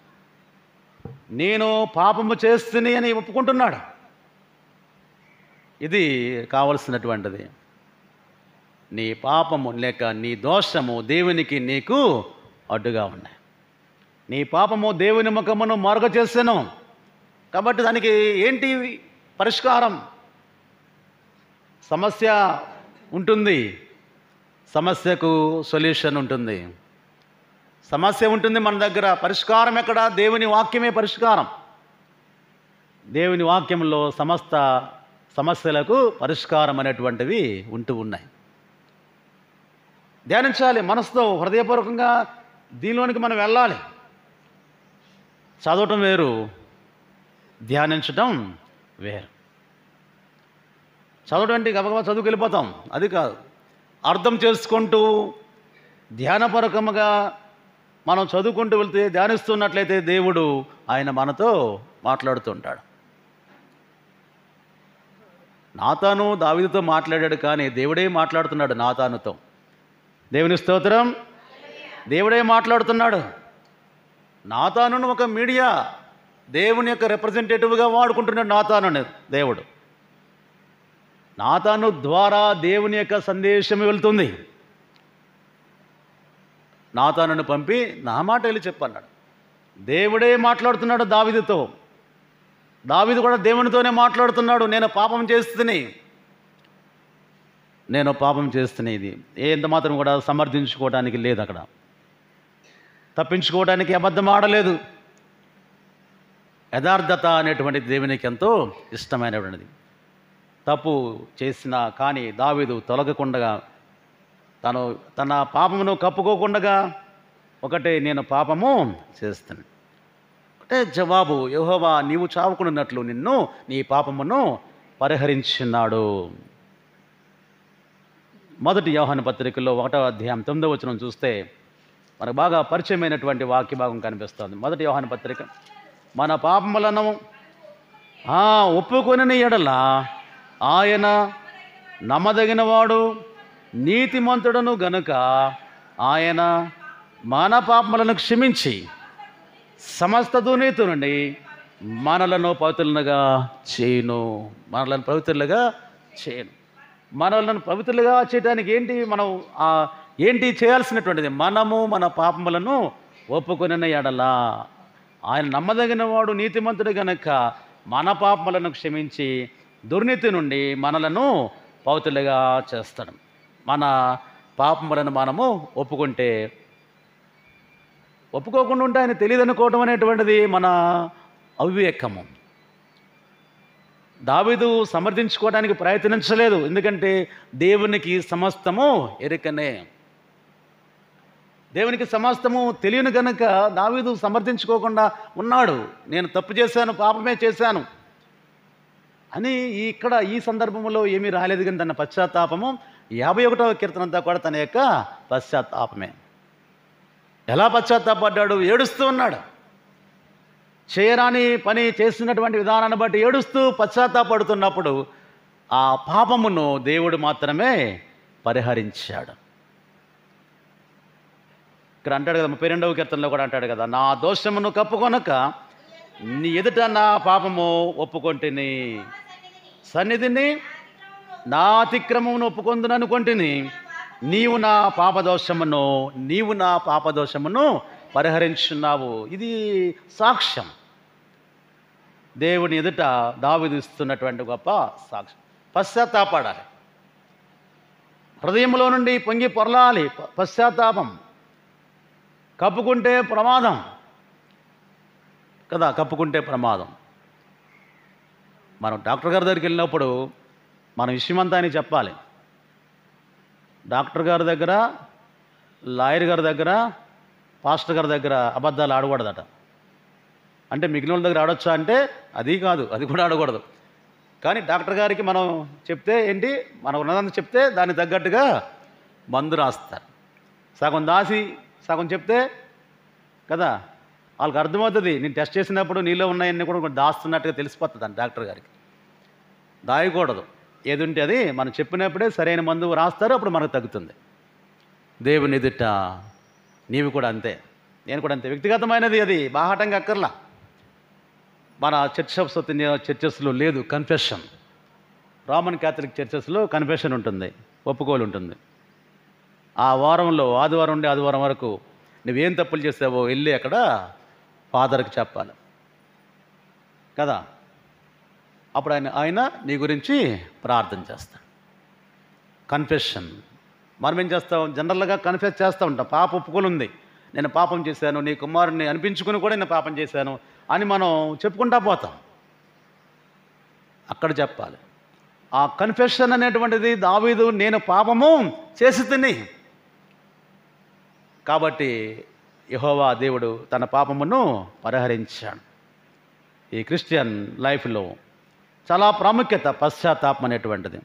నేను పాపము చేస్తుని అని ఒప్పుకుంటున్నాడు. ఇది కావలసినటువంటిది. నీ పాపము లేక నీ దోషము దేవునికి నీకు అడ్డుగా ఉన్నాయి. నీ పాపము దేవుని ముఖమును మరుగ చేసాను కాబట్టి దానికి ఏంటి పరిష్కారం? సమస్య ఉంటుంది, సమస్యకు సొల్యూషన్ ఉంటుంది. సమస్య ఉంటుంది మన దగ్గర, పరిష్కారం ఎక్కడ? దేవుని వాక్యమే పరిష్కారం. దేవుని వాక్యంలో సమస్త సమస్యలకు పరిష్కారం అనేటువంటివి ఉన్నాయి. ధ్యానించాలి, మనసుతో హృదయపూర్వకంగా దీనిలోనికి మనం వెళ్ళాలి. చదవటం వేరు, ధ్యానించటం వేరు. చదవటం అంటే గబగబా చదువుకు వెళ్ళిపోతాం, అది కాదు. అర్థం చేసుకుంటూ ధ్యానపూర్వకముగా మనం చదువుకుంటూ వెళ్తే, ధ్యానిస్తున్నట్లయితే దేవుడు ఆయన మనతో మాట్లాడుతుంటాడు. నాతాను దావీదుతో మాట్లాడాడు, కానీ దేవుడే మాట్లాడుతున్నాడు నాతానుతో. దేవుని స్తోత్రం. దేవుడే మాట్లాడుతున్నాడు. నాతానును ఒక మీడియా, దేవుని యొక్క రిప్రజెంటేటివ్గా వాడుకుంటున్నాడు నాతాను. దేవుడు నాతాను ద్వారా దేవుని యొక్క సందేశం వెళ్తుంది. నాతానును పంపి నా మాట వెళ్ళి చెప్పన్నాడు. దేవుడే మాట్లాడుతున్నాడు దావీదుతో. దావీదు కూడా దేవునితోనే మాట్లాడుతున్నాడు. నేను పాపం చేస్తున్నా. ఇది ఎంత మాత్రం కూడా సమర్థించుకోవడానికి లేదు, అక్కడ తప్పించుకోవడానికి అబద్ధం ఆడలేదు. యథార్థత అనేటువంటిది దేవునికి ఎంతో ఇష్టమైనటువంటిది. తప్పు చేసినా కానీ దావీదు తొలగకుండా, తన పాపమును కప్పుకోకుండా ఒకటే, నేను పాపము చేస్తాను, ఒకటే జవాబు, యెహోవా నీవు చావుకున్నట్లు నిన్ను నీ పాపమును పరిహరించున్నాడు. మొదటి యోహాను పత్రికలో 1వ అధ్యాయం 9వ వచనం చూస్తే మనకు బాగా పరిచయమైనటువంటి వాక్య భాగం కనిపిస్తుంది. మొదటి యోహాను పత్రిక, మన పాపములను ఒప్పుకొని ఎడల ఆయన నమ్మదగినవాడు నీతిమంతుడను గనుక ఆయన మన పాపములను క్షమించి సమస్త దుర్నీతి నుండి మనలను పవిత్రులుగా చేయను. మనలను పవిత్రులుగా చేయడానికి ఏంటి చేయాల్సినటువంటిది? మనము మన పాపములను ఒప్పుకొనిన ఎడల ఆయన నమ్మదగిన వాడు నీతిమంతుడు గనక మన పాపములను క్షమించి దుర్నీతి నుండి మనలను పవిత్రులుగా చేస్తాడు. మన పాపములను మనము ఒప్పుకోకుండా ఉంటే ఆయన తెలియదనుకోవడం అనేటువంటిది మన అవివేకము. దావీదు సమర్థించుకోవడానికి ప్రయత్నించలేదు, ఎందుకంటే దేవునికి సమస్తము ఎరుకనే. దేవునికి సమస్తము తెలియను గనుక దావీదు సమర్థించుకోకుండా ఉన్నాడు. నేను తప్పు చేశాను, పాపమే చేశాను అని ఇక్కడ ఈ సందర్భంలో ఏమీ రాలేదు. కానీ తన పశ్చాత్తాపము 51వ కీర్తన అంతా కూడా తన యొక్క పశ్చాత్తాపమే. ఎలా పశ్చాత్తాపడ్డాడు? ఏడుస్తూ ఉన్నాడు. చేయరాని పని చేస్తున్నటువంటి విధానాన్ని బట్టి ఏడుస్తూ పశ్చాత్తాపడుతున్నప్పుడు ఆ పాపమును దేవుడు మాత్రమే పరిహరించాడు. ఇక్కడ అంటాడు కదా, 32వ కీర్తనలో కూడా అంటాడు కదా, నా దోషమును కప్పుకొనక నీ ఎదుట నా పాపము ఒప్పుకొంటిని, సన్నిధిని నా అతిక్రమమును ఒప్పుకొందుననుకొంటిని, నీవు నా పాపదోషమును పరిహరించున్నావు. ఇది సాక్ష్యం, దేవుని ఎదుట దావీదు ఇస్తున్నటువంటి గొప్ప సాక్ష్యం. పశ్చాత్తాపడాలి, హృదయంలో నుండి పొంగి పొరలాలి పశ్చాత్తాపం. కప్పుకుంటే ప్రమాదం కదా, కప్పుకుంటే ప్రమాదం. మనం డాక్టర్ గారి దగ్గరికి వెళ్ళినప్పుడు మన విషయమంతా అని చెప్పాలి. డాక్టర్ గారి దగ్గర, లాయర్ గారి దగ్గర, పాస్టర్ గారి దగ్గర అబద్ధాలు ఆడకూడదట. అంటే మిగిలిన వాళ్ళ దగ్గర ఆడొచ్చా అంటే అది కాదు, అది కూడా ఆడకూడదు. కానీ డాక్టర్ గారికి మనం చెప్తే ఏంటి, మనం ఉన్నదాన్ని చెప్తే దానికి తగ్గట్టుగా మందు రాస్తారు. సగం దాసి సగం చెప్తే కదా వాళ్ళకి అర్థమవుతుంది. నేను టెస్ట్ చేసినప్పుడు నీలో ఉన్నాయన్నీ కూడా దాస్తున్నట్టుగా తెలిసిపోతుంది అని డాక్టర్ గారికి. దాయకూడదు, ఏది ఉంటే అది మనం చెప్పినప్పుడే సరైన మందు రాస్తారు, అప్పుడు మనకు తగ్గుతుంది. దేవుని ఎదుట నీవు కూడా అంతే, నేను కూడా అంతే. వ్యక్తిగతమైనది, అది బాహాటంగా అక్కర్లా. మన చర్చెస్లో లేదు కన్ఫెషన్. రోమన్ క్యాథలిక్ చర్చెస్లో కన్ఫెషన్ ఉంటుంది, ఒప్పుకోలు ఉంటుంది. ఆ వారంలో ఆదివారం నుండి ఆదివారం వరకు నువ్వేం తప్పులు చేసావో వెళ్ళి అక్కడ ఫాదర్కి చెప్పాలి కదా. అప్పుడు ఆయన నీ గురించి ప్రార్థన చేస్తాడు. కన్ఫెషన్ మనం ఏం చేస్తాం, జనరల్గా కన్ఫెస్ చేస్తూ ఉంటాం. పాప ఒప్పుకోలు ఉంది, నేను పాపం చేశాను, నీ కుమారుని అనిపించుకుని కూడా నేను పాపం చేశాను అని మనం చెప్పుకుంటా పోతాం. అక్కడ చెప్పాలి. ఆ కన్ఫెషన్ అనేటువంటిది దావీదు, నేను పాపము చేసి తిని కాబట్టి యెహోవా దేవుడు తన పాపమును పరిహరించాడు. ఈ క్రిస్టియన్ లైఫ్లో చాలా ప్రాముఖ్యత పశ్చాత్తాపం అనేటువంటిది.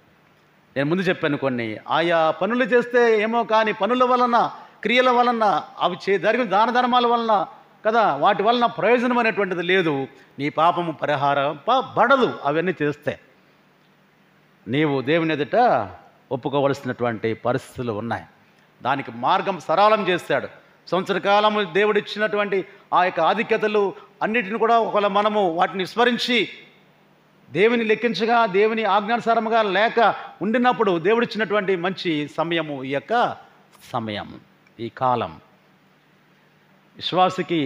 నేను ముందు చెప్పాను, కొన్ని ఆయా పనులు చేస్తే ఏమో కానీ పనుల వలన, క్రియల వలన, అవి జరిగిన దాన ధర్మాల వలన కదా, వాటి వలన ప్రయోజనం అనేటువంటిది లేదు. నీ పాపము పరిహారపడదు అవన్నీ చేస్తే. నీవు దేవుని ఎదుట ఒప్పుకోవలసినటువంటి పరిస్థితులు ఉన్నాయి. దానికి మార్గం సరళం చేశాడు. సంవత్సర కాలము దేవుడు ఇచ్చినటువంటి ఆ యొక్క ఆధిక్యతలు అన్నిటిని కూడా ఒకవేళ మనము వాటిని విస్మరించి దేవుని లెక్కించగా, దేవుని ఆజ్ఞానుసారముగా లేక ఉండినప్పుడు దేవుడిచ్చినటువంటి మంచి సమయము ఈ యొక్క సమయం, ఈ కాలం. విశ్వాసికి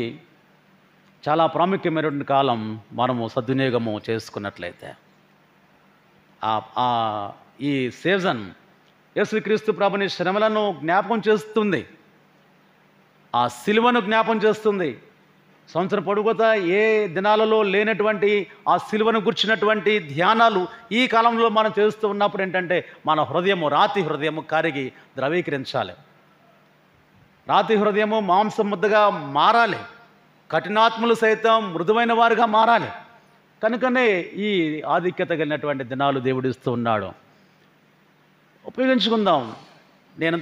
చాలా ప్రాముఖ్యమైనటువంటి కాలం. మనము సద్వినియోగము చేసుకున్నట్లయితే ఈ సీజన్ యేసుక్రీస్తు ప్రభుని శ్రమలను జ్ఞాపకం చేస్తుంది, ఆ సిలువను జ్ఞాపకం చేస్తుంది. సంవత్సరం పొడుగుతా ఏ దినాలలో లేనటువంటి ఆ సిలువను గుర్చినటువంటి ధ్యానాలు ఈ కాలంలో మనం చేస్తూ ఉన్నప్పుడు ఏంటంటే మన హృదయము, రాతి హృదయము కరిగి ద్రవీకరించాలి. రాతి హృదయము మాంసం ముద్దగా మారాలి, కఠినాత్ములు సైతం మృదువైన వారుగా మారాలి. కనుకనే ఈ ఆధిక్యత కలిగినటువంటి దినాలు దేవుడిస్తూ ఉన్నాడు. ఉపయోగించుకుందాం. నేను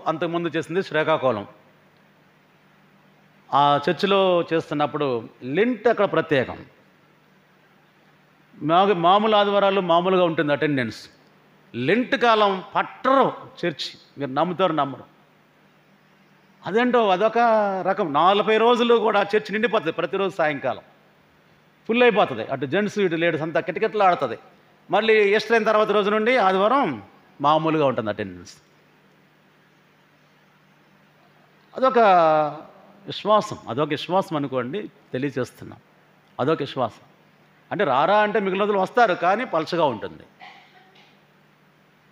అంతకుముందు చేసింది శ్రీకాకుళం. ఆ చర్చిలో చేస్తున్నప్పుడు లెంట్ అక్కడ ప్రత్యేకం. మామూలు ఆదివారాలు మామూలుగా ఉంటుంది అటెండెన్స్. లెంట్ కాలం పట్టరు చర్చి, మీరు నమ్ముతారు నమ్మరు. అదేంటో అదొక రకం. 40 రోజులు కూడా చర్చి నిండిపోతుంది. ప్రతిరోజు సాయంకాలం ఫుల్ అయిపోతుంది. అటు జెంట్స్ ఇటు లేడీస్ అంతా కిటకిటలు ఆడుతుంది. మళ్ళీ ఈస్టర్ అయిన తర్వాత రోజు నుండి ఆదివారం మామూలుగా ఉంటుంది అటెండెన్స్. అదొక విశ్వాసం అనుకోండి, తెలియచేస్తున్నాం. అదొక విశ్వాసం. అంటే రారా అంటే మిగిలిన రోజులు వస్తారు, కానీ పలచగా ఉంటుంది.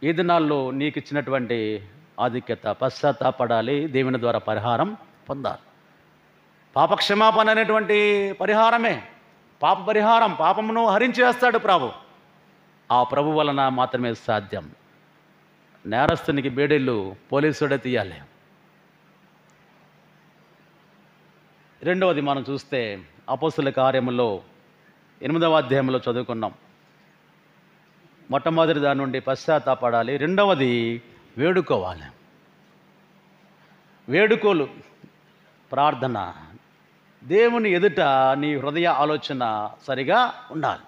ఈ దినాల్లో నీకు ఇచ్చినటువంటి ఆధిక్యత, పశ్చాత్తాపడాలి, దేవుని ద్వారా పరిహారం పొందాలి. పాపక్షమాపణ అనేటువంటి పరిహారమే, పాప పరిహారం, పాపమును హరించేస్తాడు ప్రభు. ఆ ప్రభు వలన మాత్రమే సాధ్యం. నేరస్తునికి బేడీళ్ళు పోలీసుడే తీయాలి. రెండవది మనం చూస్తే అపోస్తుల కార్యములో 8వ అధ్యాయంలో చదువుకున్నాం. మొట్టమొదటి దాని నుండి పశ్చాత్తాపడాలి, రెండవది వేడుకోవాలి. వేడుకోలు, ప్రార్థన. దేవుని ఎదుట నీ హృదయ ఆలోచన సరిగా ఉండాలి.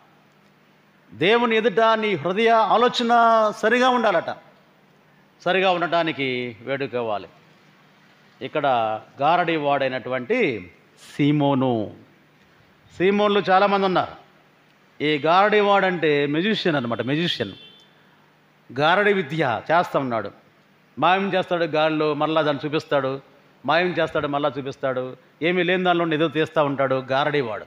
దేవుని ఎదుట నీ హృదయ ఆలోచన సరిగా ఉండాలట. సరిగా ఉండటానికి వేడుకోవాలి. ఇక్కడ గారడీ వాడైనటువంటి సీమోన్లు చాలామంది ఉన్నారు. ఈ గారడీ వాడంటే మెజిషియన్ అనమాట. మెజిషియన్ గారడీ విద్య చేస్తూ ఉన్నాడు. మాయం చేస్తాడు, గాలిలో మళ్ళా దాన్ని చూపిస్తాడు, మాయం చేస్తాడు, మళ్ళా చూపిస్తాడు, ఏమీ లేని దానిలో ఏదో తీస్తూ ఉంటాడు గారడీ వాడు.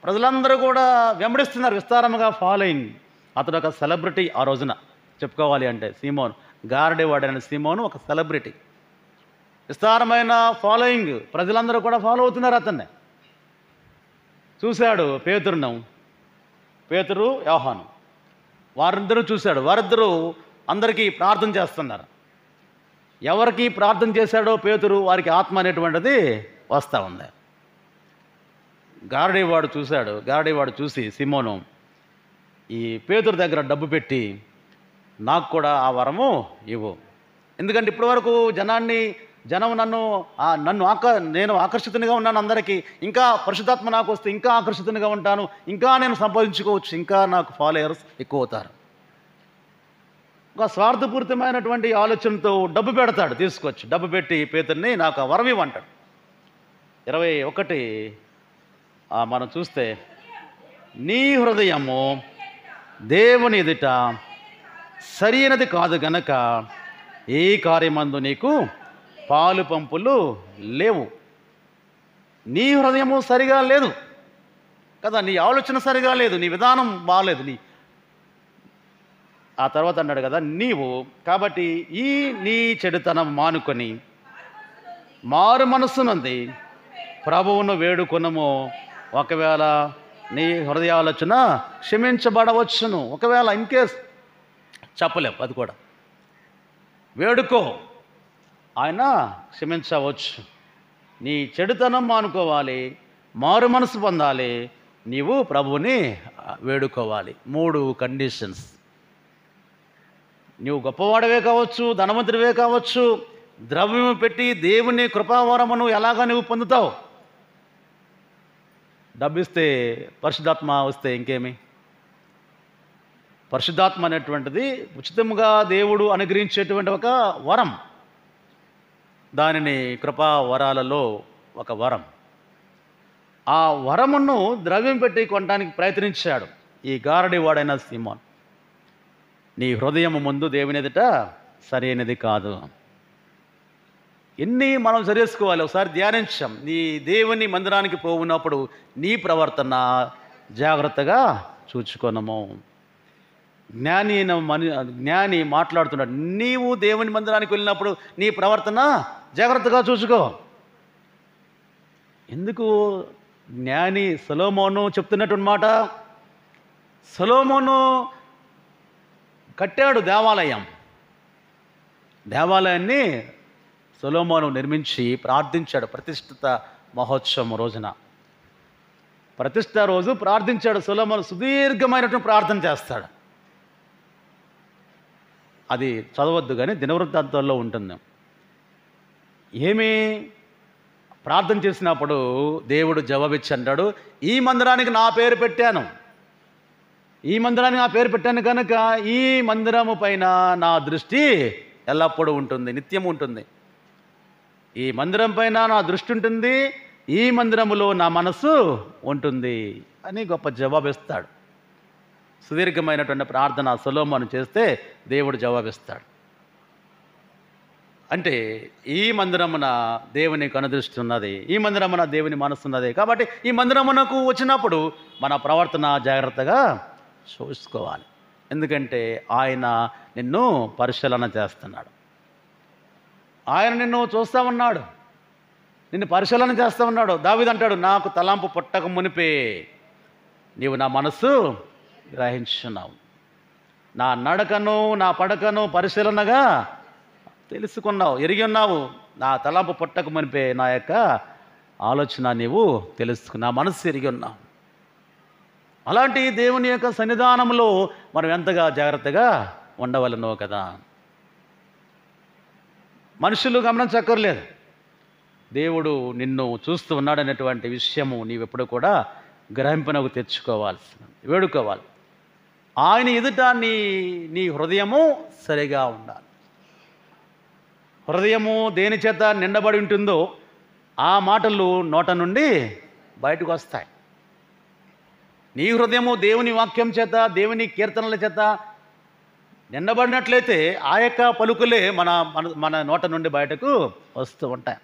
ప్రజలందరూ కూడా వెంబడిస్తున్నారు, విస్తారముగా ఫాలోయింగ్. అతడు ఒక సెలబ్రిటీ ఆ రోజున చెప్పుకోవాలి అంటే. సీమోన్, గారడీ వాడైన సీమోను ఒక సెలబ్రిటీ, విస్తారమైన ఫాలోయింగ్. ప్రజలందరూ కూడా ఫాలో అవుతున్నారు అతన్ని. చూశాడు పేతురు యోహాను, వారిద్దరూ చూశాడు. వారిద్దరూ అందరికీ ప్రార్థన చేస్తున్నారు. ఎవరికి ప్రార్థన చేశాడో పేతురు, వారికి ఆత్మ అనేటువంటిది వస్తూ ఉంది. గారడీవాడు చూశాడు. గారడీవాడు చూసి, సీమోను, ఈ పేతురు దగ్గర డబ్బు పెట్టి నాకు కూడా ఆ వరము ఇవ్వు. ఎందుకంటే ఇప్పటివరకు జనం నేను ఆకర్షితునిగా ఉన్నాను అందరికీ. ఇంకా పరిశుద్ధాత్మ నాకు వస్తే ఇంకా ఆకర్షితునిగా ఉంటాను, ఇంకా నేను సంపాదించుకోవచ్చు, ఇంకా నాకు ఫాలోయర్స్ ఎక్కువ అవుతారు. ఒక స్వార్థపూరితమైనటువంటి ఆలోచనతో డబ్బు పెడతాడు. తీసుకొచ్చి డబ్బు పెట్టి పేతుర్ని నాకు ఆ వరం ఇవ్వంటాడు. 21 మనం చూస్తే, నీ హృదయము దేవుని ఎదుట సరైనది కాదు గనక ఏ కార్యమందు నీకు పాలు పంపులు లేవు. నీ హృదయము సరిగా లేదు కదా, నీ ఆలోచన సరిగా లేదు, నీ విధానం బాగలేదు. ఆ తర్వాత అన్నాడు కదా, నీవు కాబట్టి నీ చెడుతనం మానుకొని మారు మనస్సునుంది ప్రభువును వేడుకొనుము. ఒకవేళ నీ హృదయ ఆలోచన క్షమించబడవచ్చును. ఒకవేళ ఇన్కేస్ చెప్పలేం, అది కూడా వేడుకో, ఆయన క్షమించవచ్చు. నీ చెడుతనం మానుకోవాలి, మారు మనసు పొందాలి, నీవు ప్రభువుని వేడుకోవాలి. 3 కండిషన్స్. నీవు గొప్పవాడవే కావచ్చు, ధనవంతుడివే కావచ్చు, ద్రవ్యము పెట్టి దేవుని కృపావరమును ఎలాగా నువ్వు పొందుతావు? డబ్బిస్తే, పరిశుద్ధాత్మ వస్తే ఇంకేమి? పరిశుద్ధాత్మ అనేటువంటిది ఉచితంగా దేవుడు అనుగ్రహించేటువంటి ఒక వరం. దానిని కృపా వరాలలో ఒక వరం. ఆ వరమును ద్రవ్యం పెట్టి కొనడానికి ప్రయత్నించాడు ఈ గారడీ వాడైన సీమోన్. నీ హృదయం ముందు దేవుని ఎదుట సరైనది కాదు. ఎన్ని మనం సరిచేసుకోవాలి, ఒకసారి ధ్యానించాం. నీ దేవుని మందిరానికి పోవున్నప్పుడు నీ ప్రవర్తన జాగ్రత్తగా చూచుకొనము. జ్ఞాని మాట్లాడుతున్నాడు. నీవు దేవుని మందిరానికి వెళ్ళినప్పుడు నీ ప్రవర్తన జాగ్రత్తగా చూసుకో. ఎందుకు జ్ఞాని సొలొమోను చెప్తున్నటువంటి మాట? సొలొమోను కట్టాడు దేవాలయాన్ని సొలొమోను నిర్మించి ప్రార్థించాడు. ప్రతిష్ఠిత మహోత్సవం రోజున, ప్రతిష్ఠ రోజు ప్రార్థించాడు సొలొమోను. సుదీర్ఘమైనటువంటి ప్రార్థన చేస్తాడు. అది చదవద్దు, కానీ దినవృత్తాంతాల్లో ఉంటుంది. ఏమి ప్రార్థన చేసినప్పుడు దేవుడు జవాబిచ్చి అంటాడు, ఈ మందిరానికి నా పేరు పెట్టాను, ఈ మందిరానికి నా పేరు పెట్టాను కనుక ఈ మందిరము పైన నా దృష్టి ఎల్లప్పుడూ ఉంటుంది, నిత్యం ఉంటుంది. ఈ మందిరం పైన నా దృష్టి ఉంటుంది, ఈ మందిరములో నా మనస్సు ఉంటుంది అని గొప్ప జవాబిస్తాడు. సుదీర్ఘమైనటువంటి ప్రార్థన సొలొమోను చేస్తే దేవుడు జవాబిస్తాడు. అంటే ఈ మందిరమున దేవుని కనుదృష్టి ఉన్నది, ఈ మందిరమున దేవుని మనస్సు ఉన్నది. కాబట్టి ఈ మందిరమునకు వచ్చినప్పుడు మన ప్రవర్తన జాగ్రత్తగా చూసుకోవాలి. ఎందుకంటే ఆయన నిన్ను పరిశీలన చేస్తున్నాడు. ఆయన నిన్ను చూస్తూ ఉన్నాడు, నిన్ను పరిశీలన చేస్తూ ఉన్నాడు. దావీదు అంటాడు, నాకు తలంపు పుట్టక మునిపే నీవు నా మనస్సు గ్రహించున్నావు, నా నడకను నా పడకను పరిశీలనగా తెలుసుకున్నావు, ఎరిగి ఉన్నావు. నా తలంపు పుట్టక మునిపే నా యొక్క ఆలోచన నీవు తెలుసుకున్నా, మనస్సు ఎరిగి ఉన్నావు. అలాంటి దేవుని యొక్క సన్నిధానంలో మనం ఎంతగా జాగ్రత్తగా ఉండవలనో కదా. మనుషులు గమనించక్కర్లేదు, దేవుడు నిన్ను చూస్తూ ఉన్నాడనేటువంటి విషయము నీవెప్పుడు కూడా గ్రహింపునకు తెచ్చుకోవాల్సిన, వేడుకోవాలి. ఆయన ఎదుట నీ హృదయము సరిగా ఉండాలి. హృదయము దేని చేత నిండబడి ఉంటుందో ఆ మాటలు నోట నుండి బయటకు వస్తాయి. నీ హృదయము దేవుని వాక్యం చేత, దేవుని కీర్తనల చేత నిండబడినట్లయితే ఆ యొక్క పలుకులే మన మన మన నోట నుండి బయటకు వస్తూ ఉంటాయి.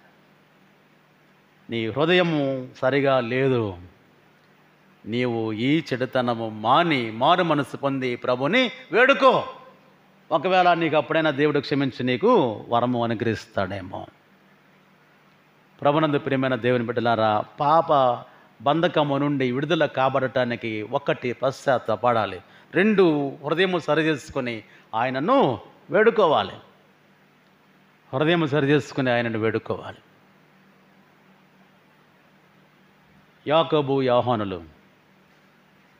నీ హృదయము సరిగా లేదు, నీవు ఈ చెడుతనము మాని మారు మనసు పొంది ప్రభుని వేడుకో. ఒకవేళ నీకు అప్పుడైనా దేవుడు క్షమించి నీకు వరము అనుగ్రహిస్తాడేమో. ప్రభునందు ప్రియమైన దేవుని బిడ్డలారా, పాప బంధకము నుండి విడుదల కాబడటానికి ఒకటి పశ్చాత్తాపడాలి, రెండు హృదయము సరిచేసుకొని ఆయనను వేడుకోవాలి. హృదయం సరిచేసుకుని ఆయనను వేడుకోవాలి. యాకోబు యోహానులు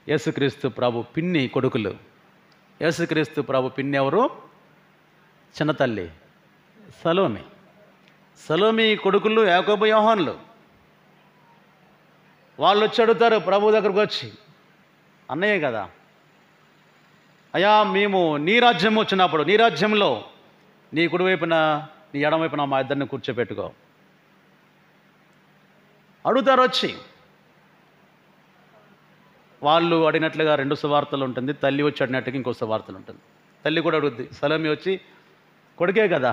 యేసుక్రీస్తు ప్రభు పిన్ని కొడుకులు. యేసుక్రీస్తు ప్రభు పిన్ని ఎవరు? చిన్న తల్లి సలోమి. సలోమి కొడుకులు యాకోబు యోహానులు. వాళ్ళు వచ్చి అడుగుతారు ప్రభు దగ్గరకు వచ్చి, అన్నయ్య కదా అయ్యా, మేము నీ రాజ్యం వచ్చినప్పుడు నీ రాజ్యంలో నీ కుడివైపున నీ ఎడమవైపున మా ఇద్దరిని కూర్చోపెట్టుకో. అడుగుతారు వచ్చి. వాళ్ళు అడిగినట్లుగా రెండు సువార్తలు ఉంటుంది, తల్లి వచ్చి అడిగినట్టుగా ఇంకో సువార్తలు ఉంటుంది. తల్లి కూడా అడుగుద్ది. సలోమి వచ్చి, కొడుకే కదా,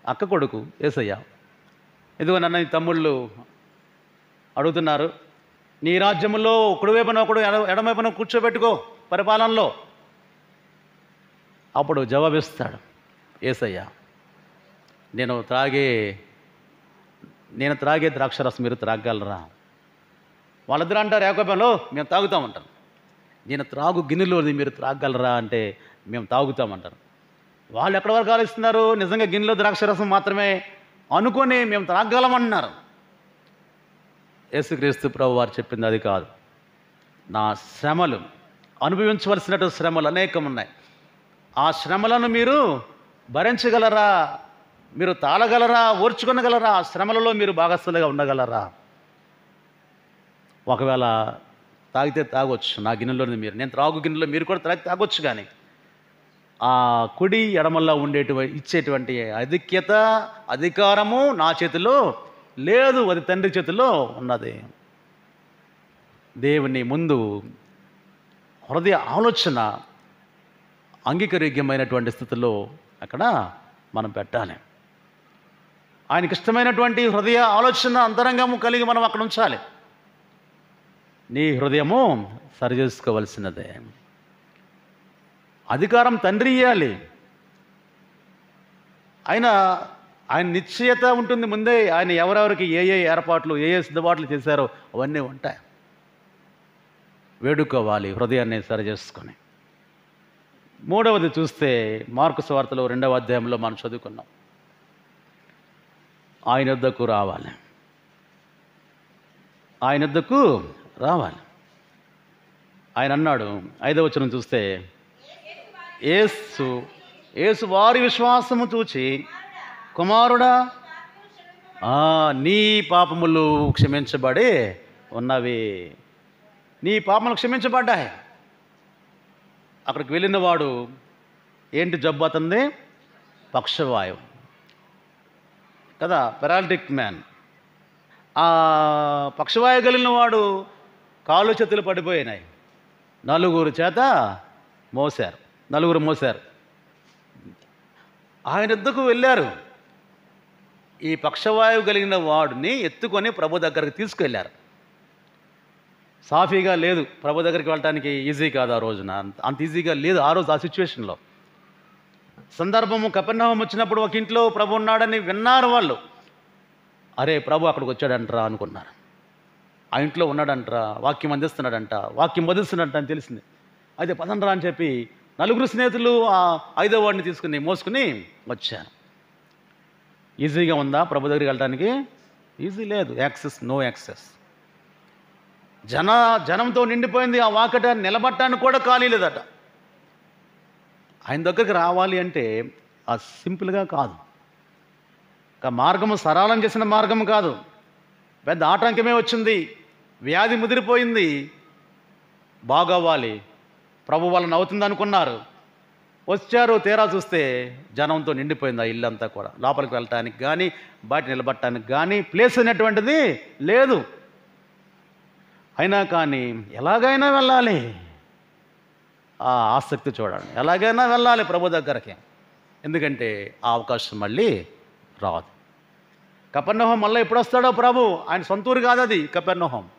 అక్క కొడుకు యేసయ్య, ఇదిగో నన్ను నీ తమ్ముళ్ళు అడుగుతున్నారు, నీ రాజ్యంలో కుడివైపున ఒకడు ఎడమవైపున కూర్చోబెట్టుకో పరిపాలనలో. అప్పుడు జవాబిస్తాడు యేసయ్య, నేను త్రాగే ద్రాక్షరసం మీరు త్రాగలరా? వాళ్ళిద్దరు అంటారు యాకోబులో, మేము తాగుతామంటారు. నేను త్రాగు గిన్నెలోది మీరు త్రాగలరా అంటే మేము తాగుతామంటారు. వాళ్ళు ఎక్కడి వరకు ఆలోచిస్తున్నారు? నిజంగా గిన్నెలో ద్రాక్షరసం మాత్రమే అనుకొని మేము త్రాగలమంటున్నారు. యేసుక్రీస్తు ప్రభు వారు చెప్పింది అది కాదు. నా శ్రమలు, అనుభవించవలసినటువంటి శ్రమలు అనేకం ఉన్నాయి. ఆ శ్రమలను మీరు భరించగలరా? మీరు తాళగలరా? ఓర్చుకొనగలరా? ఆ శ్రమలలో మీరు భాగస్థులుగా ఉండగలరా? ఒకవేళ తాగితే తాగొచ్చు నా గిన్నెలోని మీరు, నేను త్రాగు గిన్నెలో మీరు కూడా తాగొచ్చు. కానీ ఆ కుడి ఎడమల్లో ఇచ్చేటువంటి ఆధిక్యత, అధికారము నా చేతిలో లేదు, అది తండ్రి చేతిలో ఉన్నది. దేవుని ముందు హృదయ ఆలోచన అంగీకారయోగ్యమైనటువంటి స్థితిలో అక్కడ మనం పెట్టాలి. ఆయనకి ఇష్టమైనటువంటి హృదయ ఆలోచన అంతరంగము కలిగి మనం అక్కడ ఉంచాలి. నీ హృదయము సరిచేసుకోవలసినదే. అధికారం తండ్రి ఇవ్వాలి. ఆయన నిశ్చయత ఉంటుంది ముందే. ఆయన ఎవరెవరికి ఏ ఏర్పాట్లు, ఏ సిద్ధపాట్లు చేశారో అవన్నీ ఉంటాయి. వేడుకోవాలి హృదయాన్ని సరిచేసుకొని. మూడవది చూస్తే మార్కు సువార్తలో 2వ అధ్యాయంలో మనం చదువుకున్నాం, ఆయన వద్దకు రావాలి. ఆయన వద్దకు రావాలి. ఆయన అన్నాడు, 5వ వచనం చూస్తే, యేసు వారి విశ్వాసము చూచి, కుమారుడా నీ పాపములు క్షమించబడి ఉన్నవి. నీ పాపములు క్షమించబడ్డాయి. అక్కడికి వెళ్ళిన వాడు ఏంటి జబ్బు? అతనిది పక్షవాయువు కదా, పెరాలిటిక్ మ్యాన్. ఆ పక్షవాయువు కలిగిన వాడు కాళ్ళు చేతులు పడిపోయినాయి. నలుగురు మోశారు. ఆయన వద్దకు వెళ్ళారు. ఈ పక్షవాయువు కలిగిన వాడిని ఎత్తుకొని ప్రభు దగ్గరికి తీసుకెళ్లారు. సాఫీగా లేదు, ప్రభు దగ్గరికి వెళ్ళటానికి ఈజీ కాదు ఆ రోజున, అంత ఈజీగా లేదు ఆ రోజు ఆ సిచ్యువేషన్లో. సందర్భము కపెర్నహూము వచ్చినప్పుడు ఒక ఇంట్లో ప్రభు ఉన్నాడని విన్నారు వాళ్ళు. అరే ప్రభు అక్కడికి వచ్చాడంటరా అనుకున్నారు. ఆ ఇంట్లో ఉన్నాడంటరా, వాక్యం అందిస్తున్నాడంట, వాక్యం బోధిస్తున్నాడంట అని తెలిసింది. అయితే పదండ్రా అని చెప్పి నలుగురు స్నేహితులు ఆ 5వ వాడిని మోసుకుని వచ్చారు. ఈజీగా ఉందా ప్రభు దగ్గరికి వెళ్ళడానికి? ఈజీ లేదు, నో యాక్సెస్. జనంతో నిండిపోయింది. ఆ వాకట నిలబట్టడానికి కూడా ఖాళీ లేదట. ఆయన దగ్గరికి రావాలి అంటే ఆ సింపుల్గా కాదు, మార్గము సరళం చేసిన మార్గం కాదు, పెద్ద ఆటంకమే వచ్చింది. వ్యాధి ముదిరిపోయింది, బాగవ్వాలి, ప్రభు వాళ్ళని అవుతుంది అనుకున్నారు. వచ్చారు, తీరా చూస్తే జనంతో నిండిపోయింది ఆ ఇల్లంతా కూడా. లోపలికి వెళ్ళటానికి కానీ బయట నిలబడటానికి కానీ ప్లేస్ అనేటువంటిది లేదు. అయినా కానీ ఎలాగైనా వెళ్ళాలి, ఆ ఆసక్తి చూడండి, ఎలాగైనా వెళ్ళాలి ప్రభు దగ్గరకి. ఎందుకంటే ఆ అవకాశం మళ్ళీ రాదు. కపెర్నహూము మళ్ళీ ఎప్పుడు వస్తాడో ప్రభు, ఆయన సొంతూరు కాదు అది కపెర్నహూము.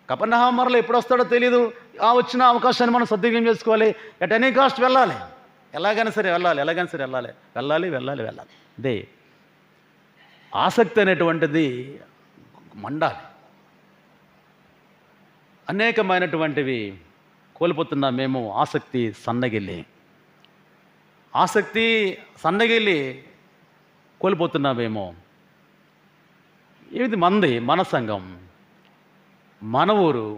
కపెర్నహూము మరలా ఎప్పుడు వస్తాడో తెలియదు. ఆ వచ్చిన అవకాశాన్ని మనం సద్వినియోగం చేసుకోవాలి. ఎట్ ఎనీ కాస్ట్ వెళ్ళాలి, ఎలాగైనా సరే వెళ్ళాలి, ఎలాగైనా సరే వెళ్ళాలి, వెళ్ళాలి వెళ్ళాలి వెళ్ళాలి. అదే ఆసక్తి అనేటువంటిది మండాలి. అనేకమైనటువంటివి కోల్పోతున్నాం మేము. ఆసక్తి సన్నగిల్లి కోల్పోతున్నామేమో. ఇది మన సంఘం, మన ఊరు.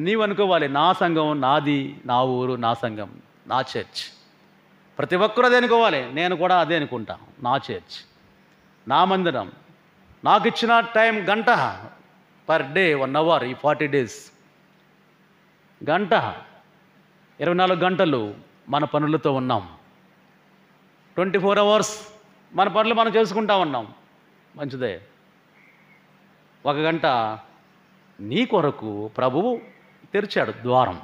నీవు అనుకోవాలి, నా సంఘం నాది, నా ఊరు, నా సంఘం, నా చర్చ్. ప్రతి ఒక్కరూ అదే అనుకోవాలి. నేను కూడా అదే అనుకుంటా. నా చర్చ్, నా మందిరం, నాకు ఇచ్చిన టైం గంట పర్ డే, 1 అవర్. ఈ 40 days గంట, 24 గంటలు మన పనులతో ఉన్నాం. 24 hours మన పనులు మనం చేసుకుంటా ఉన్నాం. మంచిదే. 1 గంట నీ కొరకు ప్రభువు తెరిచాడు ద్వారం.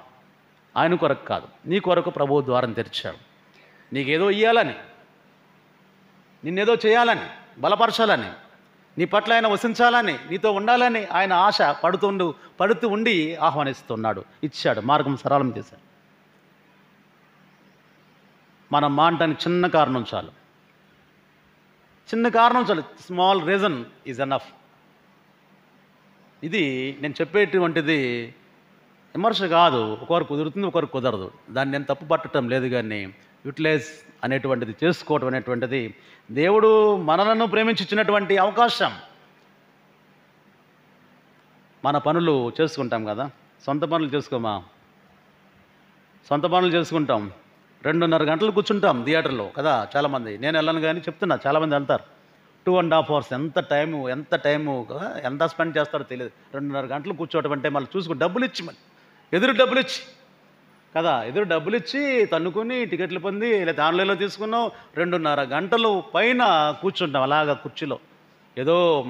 ఆయన కొరకు కాదు, నీ కొరకు ప్రభువు ద్వారం తెరిచాడు. నీకేదో ఇయ్యాలని, నిన్నేదో చేయాలని, బలపరచాలని, నీ పట్ల ఆయన వసించాలని, నీతో ఉండాలని ఆయన ఆశ పడుతూ ఉండి ఆహ్వానిస్తున్నాడు. ఇచ్చాడు, మార్గం సరళం చేశాడు. మనం మానటానికి చిన్న కారణం చాలు. Small reason is enough. ఇది నేను చెప్పేటువంటిది విమర్శ కాదు. ఒకరు కుదురుతుంది, ఒకరు కుదరదు. దాన్ని నేను తప్పు పట్టడం లేదు. కానీ యూటిలైజ్ అనేటువంటిది, చేసుకోవటం అనేటువంటిది దేవుడు మనలను ప్రేమించినటువంటి అవకాశం. మన పనులు చేసుకుంటాం కదా, సొంత పనులు చేసుకోమా? సొంత పనులు చేసుకుంటాం. 2.5 గంటలు కూర్చుంటాం థియేటర్లో కదా చాలామంది. నేను వెళ్ళను కానీ చెప్తున్నా, చాలామంది వెళ్తారు. 2.5 hours ఎంత టైము ఎంత స్పెండ్ చేస్తారో తెలియదు. 2.5 గంటలు కూర్చోవటం అంటే మళ్ళీ చూసుకుని డబ్బులు ఇచ్చి, మళ్ళీ ఎదురు డబ్బులు ఇచ్చి తన్నుకుని టికెట్లు పొంది లేదా ఆన్లైన్లో తీసుకున్నాం. 2.5 గంటలు పైన కూర్చుంటాం అలాగా కుర్చీలో.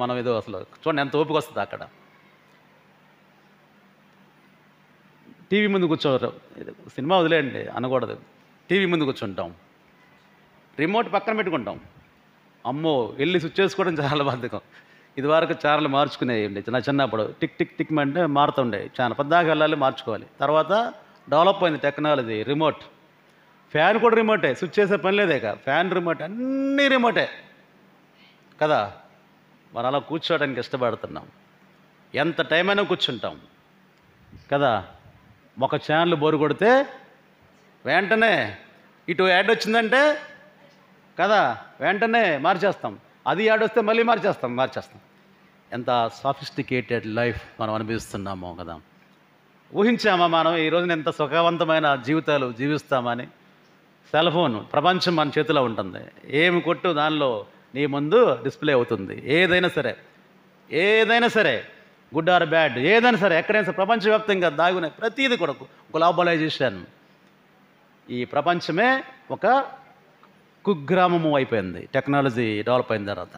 మనం అసలు చూడండి ఎంత ఓపిక వస్తుంది అక్కడ. టీవీ ముందు కూర్చోరు, సినిమా వదిలేయండి అనకూడదు, టీవీ ముందు కూర్చుంటాం, రిమోట్ పక్కన పెట్టుకుంటాం. అమ్మో, వెళ్ళి స్విచ్ చేసుకోవడం చాలా బద్ధకం. ఇదివరకు ఛానల్ మార్చుకునేయండి. చిన్నప్పుడు టిక్ టిక్ టిక్ అంటే మారుతుండే ఛానల్, పద్దాకా వెళ్ళాలి, మార్చుకోవాలి. తర్వాత డెవలప్ అయింది టెక్నాలజీ, రిమోట్. ఫ్యాన్ కూడా రిమోటే, స్విచ్ చేసే పని లేదే. ఫ్యాన్ రిమోట్, అన్నీ రిమోటే కదా. మరి అలా కూర్చోవడానికి ఇష్టపడుతున్నాం. ఎంత టైం అయినా కూర్చుంటాం కదా. ఒక ఛానల్ బోరు కొడితే వెంటనే ఇటు యాడ్ వచ్చిందంటే కదా వెంటనే మార్చేస్తాం. అది యాడ్ వస్తే మళ్ళీ మార్చేస్తాం. ఎంత సాఫిస్టికేటెడ్ లైఫ్ మనం అనుభవిస్తున్నామో కదా. ఊహించామా మనం ఈ రోజున ఎంత సుఖవంతమైన జీవితాలు జీవిస్తామని? సెల్ ఫోన్ ప్రపంచం మన చేతిలో ఉంటుంది. ఏమి కొట్టు దానిలో నీ ముందు డిస్ప్లే అవుతుంది. ఏదైనా సరే గుడ్ ఆర్ బ్యాడ్, ఏదైనా సరే ఎక్కడైనా సరే ప్రపంచవ్యాప్తంగా దాగునే ప్రతీది కూడా గ్లోబలైజేషన్. ఈ ప్రపంచమే ఒక కుగ్రామము అయిపోయింది టెక్నాలజీ డెవలప్ అయిన తర్వాత.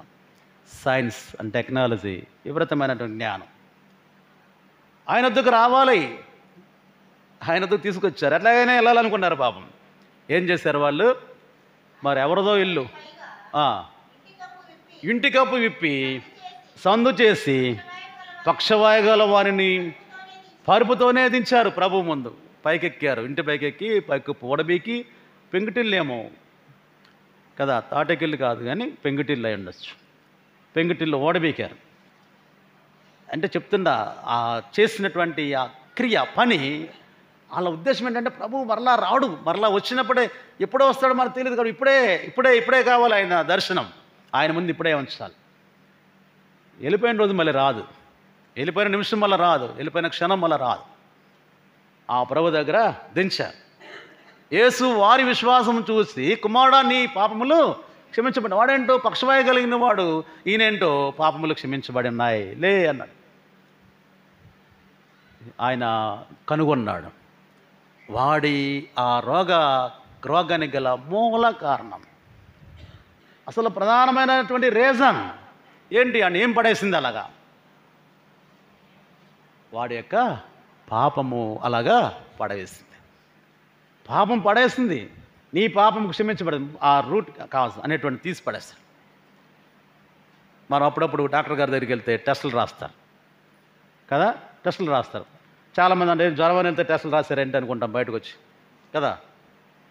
సైన్స్ అండ్ టెక్నాలజీ, విపరీతమైనటువంటి జ్ఞానం. ఆయన వద్దకు రావాలి, ఆయన వద్దకు తీసుకొచ్చారు. ఎట్లాగైనా వెళ్ళాలనుకున్నారు పాపం. ఏం చేశారు వాళ్ళు? మరి ఎవరిదో ఇల్లు ఇంటి కప్పు విప్పి సందు చేసి పక్షవాయుగల వారిని పరుపుతోనే దించారు ప్రభు ముందు. పైకెక్కారు, ఇంటి పైకెక్కి పైకి ఓడబీకి, పెంకుటిల్లేమో కదా, తాటకిల్లు కాదు కానీ పెంకుటిల్లు అయి ఉండొచ్చు, పెంకుటిల్లు ఓడబీకారు. అంటే చెప్తుండా ఆ చేసినటువంటి ఆ క్రియ పని వాళ్ళ ఉద్దేశం ఏంటంటే ప్రభు మరలా రాడు, మరలా వచ్చినప్పుడే ఎప్పుడో వస్తాడో మనకు తెలియదు కదా, ఇప్పుడే కావాలి ఆయన దర్శనం, ఆయన ముందు ఇప్పుడే ఉంచాలి. వెళ్ళిపోయిన రోజు మళ్ళీ రాదు, వెళ్ళిపోయిన నిమిషం మళ్ళీ రాదు, వెళ్ళిపోయిన క్షణం మళ్ళీ రాదు. ఆ ప్రభు దగ్గర దించారు. యేసు వారి విశ్వాసం చూసి, కుమారుడా నీ పాపములు క్షమించబడి, వాడేంటో పక్షవాయు కలిగిన వాడు, ఈయనేంటో పాపములు క్షమించబడి ఉన్నాయి లే అన్నాడు. ఆయన కనుగొన్నాడు వాడి ఆ రోగానికి గల మూల కారణం, అసలు ప్రధానమైనటువంటి రీజన్ ఏంటి అని ఏం పడేసింది అలాగా, వాడి యొక్క పాపము అలాగా పడవేసింది. పాపం పడేసింది, నీ పాపం క్షమించబడదు, ఆ రూట్ కాజ్ అనేటువంటి తీసి పడేస్తాడు. మనం అప్పుడప్పుడు డాక్టర్ గారి దగ్గరికి వెళ్తే టెస్టులు రాస్తారు కదా, టెస్టులు రాస్తారు. చాలామంది అంటే జ్వరం అని వెళ్తే టెస్టులు రాశారేంటి అనుకుంటాం బయటకు వచ్చి కదా.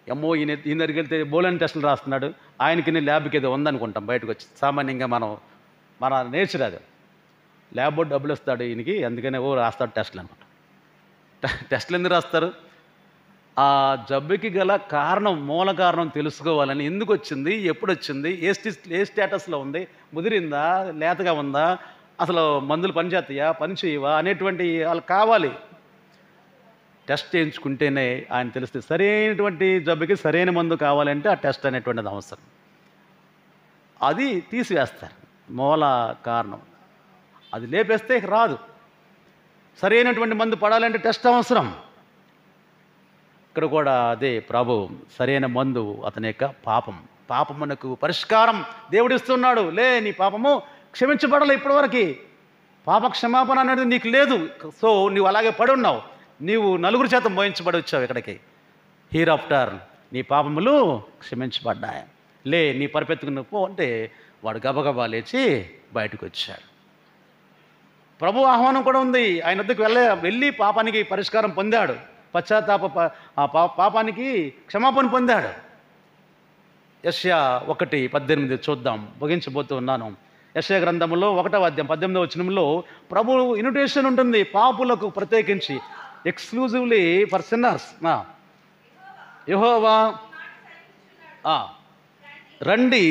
అమ్మో ఈయన దగ్గరికి వెళ్తే బోలని టెస్టులు రాస్తున్నాడు, ఆయనకి ల్యాబ్కి ఏదో ఉందనుకుంటాం బయటకు వచ్చి. సామాన్యంగా మన నేచర్ అది. ల్యాబ్ బోర్డు డబ్బులు ఇస్తాడు ఈయనకి, అందుకనే రాస్తాడు టెస్టులు అనమాట. టెస్టులు ఎందుకు రాస్తారు? ఆ జబ్బుకి గల కారణం, మూల కారణం తెలుసుకోవాలని. ఎందుకు వచ్చింది, ఎప్పుడు వచ్చింది, ఏ స్టేటస్లో ఉంది, ముదిరిందా, లేతగా ఉందా, అసలు మందులు పనిచేస్తాయా, పని చేయవా అనేటువంటి వాళ్ళు కావాలి. టెస్ట్ చేయించుకుంటేనే ఆయన తెలుస్తుంది. సరైనటువంటి జబ్బుకి సరైన మందు కావాలంటే ఆ టెస్ట్ అనేటువంటిది అవసరం. అది తీసివేస్తారు మూల కారణం, అది లేపేస్తే రాదు. సరైనటువంటి మందు పడాలంటే టెస్ట్ అవసరం. ఇక్కడ కూడా అదే ప్రభు సరైన మందు అతని యొక్క పాపమునకు పరిష్కారం దేవుడిస్తున్నాడు. లే నీ పాపము క్షమించబడలే, ఇప్పటివరకు పాప క్షమాపణ అనేది నీకు లేదు. సో నువ్వు అలాగే పడి ఉన్నావు, నీవు నలుగురు చేత మోయించబడి వచ్చావు ఇక్కడికి. హీర్ ఆఫ్టర్ నీ పాపములు క్షమించబడ్డాయి, లే నీ పరిపెత్తుకుని పో అంటే వాడు గబగబా లేచి బయటకు వచ్చాడు. ప్రభు ఆహ్వానం కూడా ఉంది, ఆయన వద్దకు వెళ్ళి పాపానికి పరిష్కారం పొందాడు, పాపానికి క్షమాపణ పొందాడు. యెషయా 1:18 చూద్దాం, ముగించబోతూ ఉన్నాను. యెషయా గ్రంథంలో 1వ అధ్యాయం 18వ వచనంలో ప్రభు ఇన్విటేషన్ ఉంటుంది పాపులకు ప్రత్యేకించి, ఎక్స్క్లూజివ్లీ ఫర్ సిన్నర్స్. యెహోవా రండి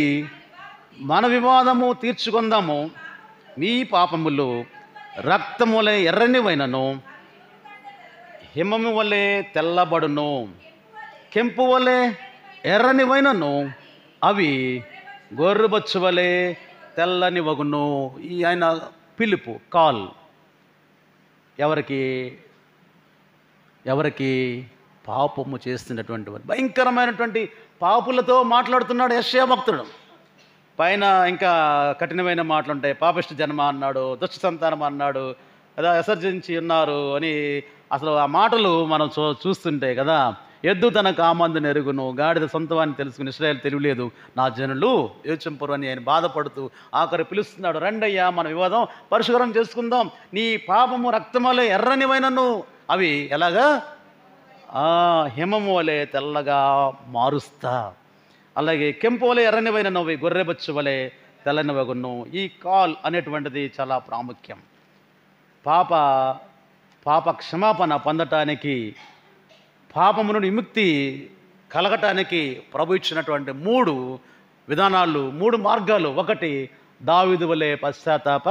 మన వివాదము తీర్చుకుందాము, మీ పాపములు రక్తము వలె ఎర్రనివైనను హిమము వలె తెల్లబడును, కెంపు వలె ఎర్రనివైనను అవి గొర్రెబొచ్చు వలె తెల్లని వగును. ఈ ఆయన పిలుపు, కాల్ ఎవరికి పాపము చేస్తున్నటువంటి వారు, భయంకరమైనటువంటి పాపులతో మాట్లాడుతున్నాడు యెషయా భక్తుడు. పైన ఇంకా కఠినమైన మాటలు ఉంటాయి, పాపిష్టి జన్మ అన్నాడు, దుష్ట సంతానం అన్నాడు కదా, విసర్జించి ఉన్నారు అని. అసలు ఆ మాటలు మనం చూస్తుంటే కదా, ఎద్దు తన కామందుని ఎరుగును, గాడిద సొంతవాన్ని తెలుసుకుని ఇశ్రాయేలు తెలియలేదు, నా జనులు యోచింపరు అని ఆయన బాధపడుతూ ఆఖరి పిలుస్తున్నాడు. రండయ్యా మన వివాదం పరిష్కారం చేసుకుందాం, నీ పాపము రక్తములే ఎర్రనివైనను అవి ఎలాగా హిమము వలె తెల్లగా మారుస్తా, అలాగే కెంపు వలె ఎర్రనివైనను అవి గొర్రెబొచ్చు వలె తెల్లని వగును. ఈ కాల్ అనేటువంటిది చాలా ప్రాముఖ్యం. పాప క్షమాపణ పొందటానికి, పాపము నుండి విముక్తి కలగటానికి ప్రభు ఇచ్చినటువంటి 3 విధానాలు, 3 మార్గాలు. 1 దావీదు వలె పశ్చాత్తాప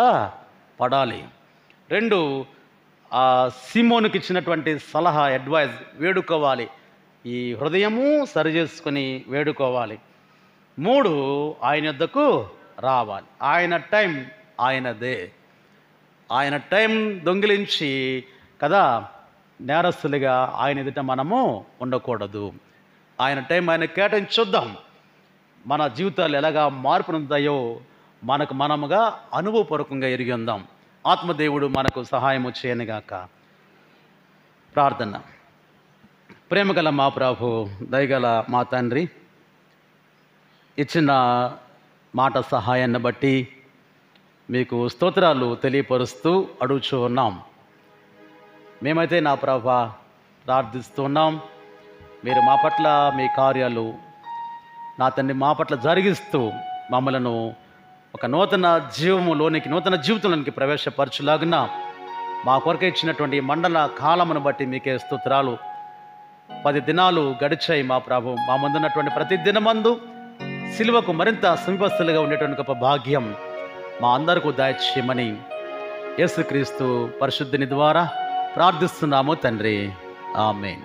పడాలి. 2 సీమోనుకి ఇచ్చినటువంటి సలహా, అడ్వైజ్, వేడుకోవాలి, ఈ హృదయము సరిచేసుకొని వేడుకోవాలి. 3 ఆయన యొద్దకు రావాలి. ఆయన టైం ఆయనదే, ఆయన టైం దొంగిలించి కదా నేరస్తులుగా ఆయన ఎదుట మనము ఉండకూడదు. ఆయన టైం ఆయన కేటాయించుద్దాం. మన జీవితాలు ఎలాగా మార్పు పొందుతాయో మనముగా అనుభవపూర్వకంగా ఎరిగి ఉందాం. ఆత్మదేవుడు మనకు సహాయము చేయనుగాక. ప్రార్థన. ప్రేమగల మా ప్రభు, దయగల మా తండ్రి, ఇచ్చిన మాట సహాయాన్ని బట్టి మీకు స్తోత్రాలు తెలియపరుస్తూ అడుగుచూ ఉన్నాం. మేమైతే నా ప్రభా ప్రార్థిస్తున్నాం, మీరు మా పట్ల మీ కార్యాలు నా తండ్రి మా పట్ల జరిగిస్తూ మమ్మలను ఒక నూతన జీవితంలోనికి ప్రవేశపరచులాగున మా కొరకు ఇచ్చినటువంటి మండల కాలమును బట్టి మీకే స్తోత్రాలు. 10 దినాలు గడిచాయి మా ప్రభు. మా ముందున్నటువంటి ప్రతి దినమందు సిలువకు మరింత సమీపస్తులుగా ఉండేటువంటి గొప్ప భాగ్యం మా అందరికీ దయచేయమని యేసుక్రీస్తు పరిశుద్ధుని ద్వారా ప్రార్థిస్తున్నాము తండ్రి. ఆమేన్.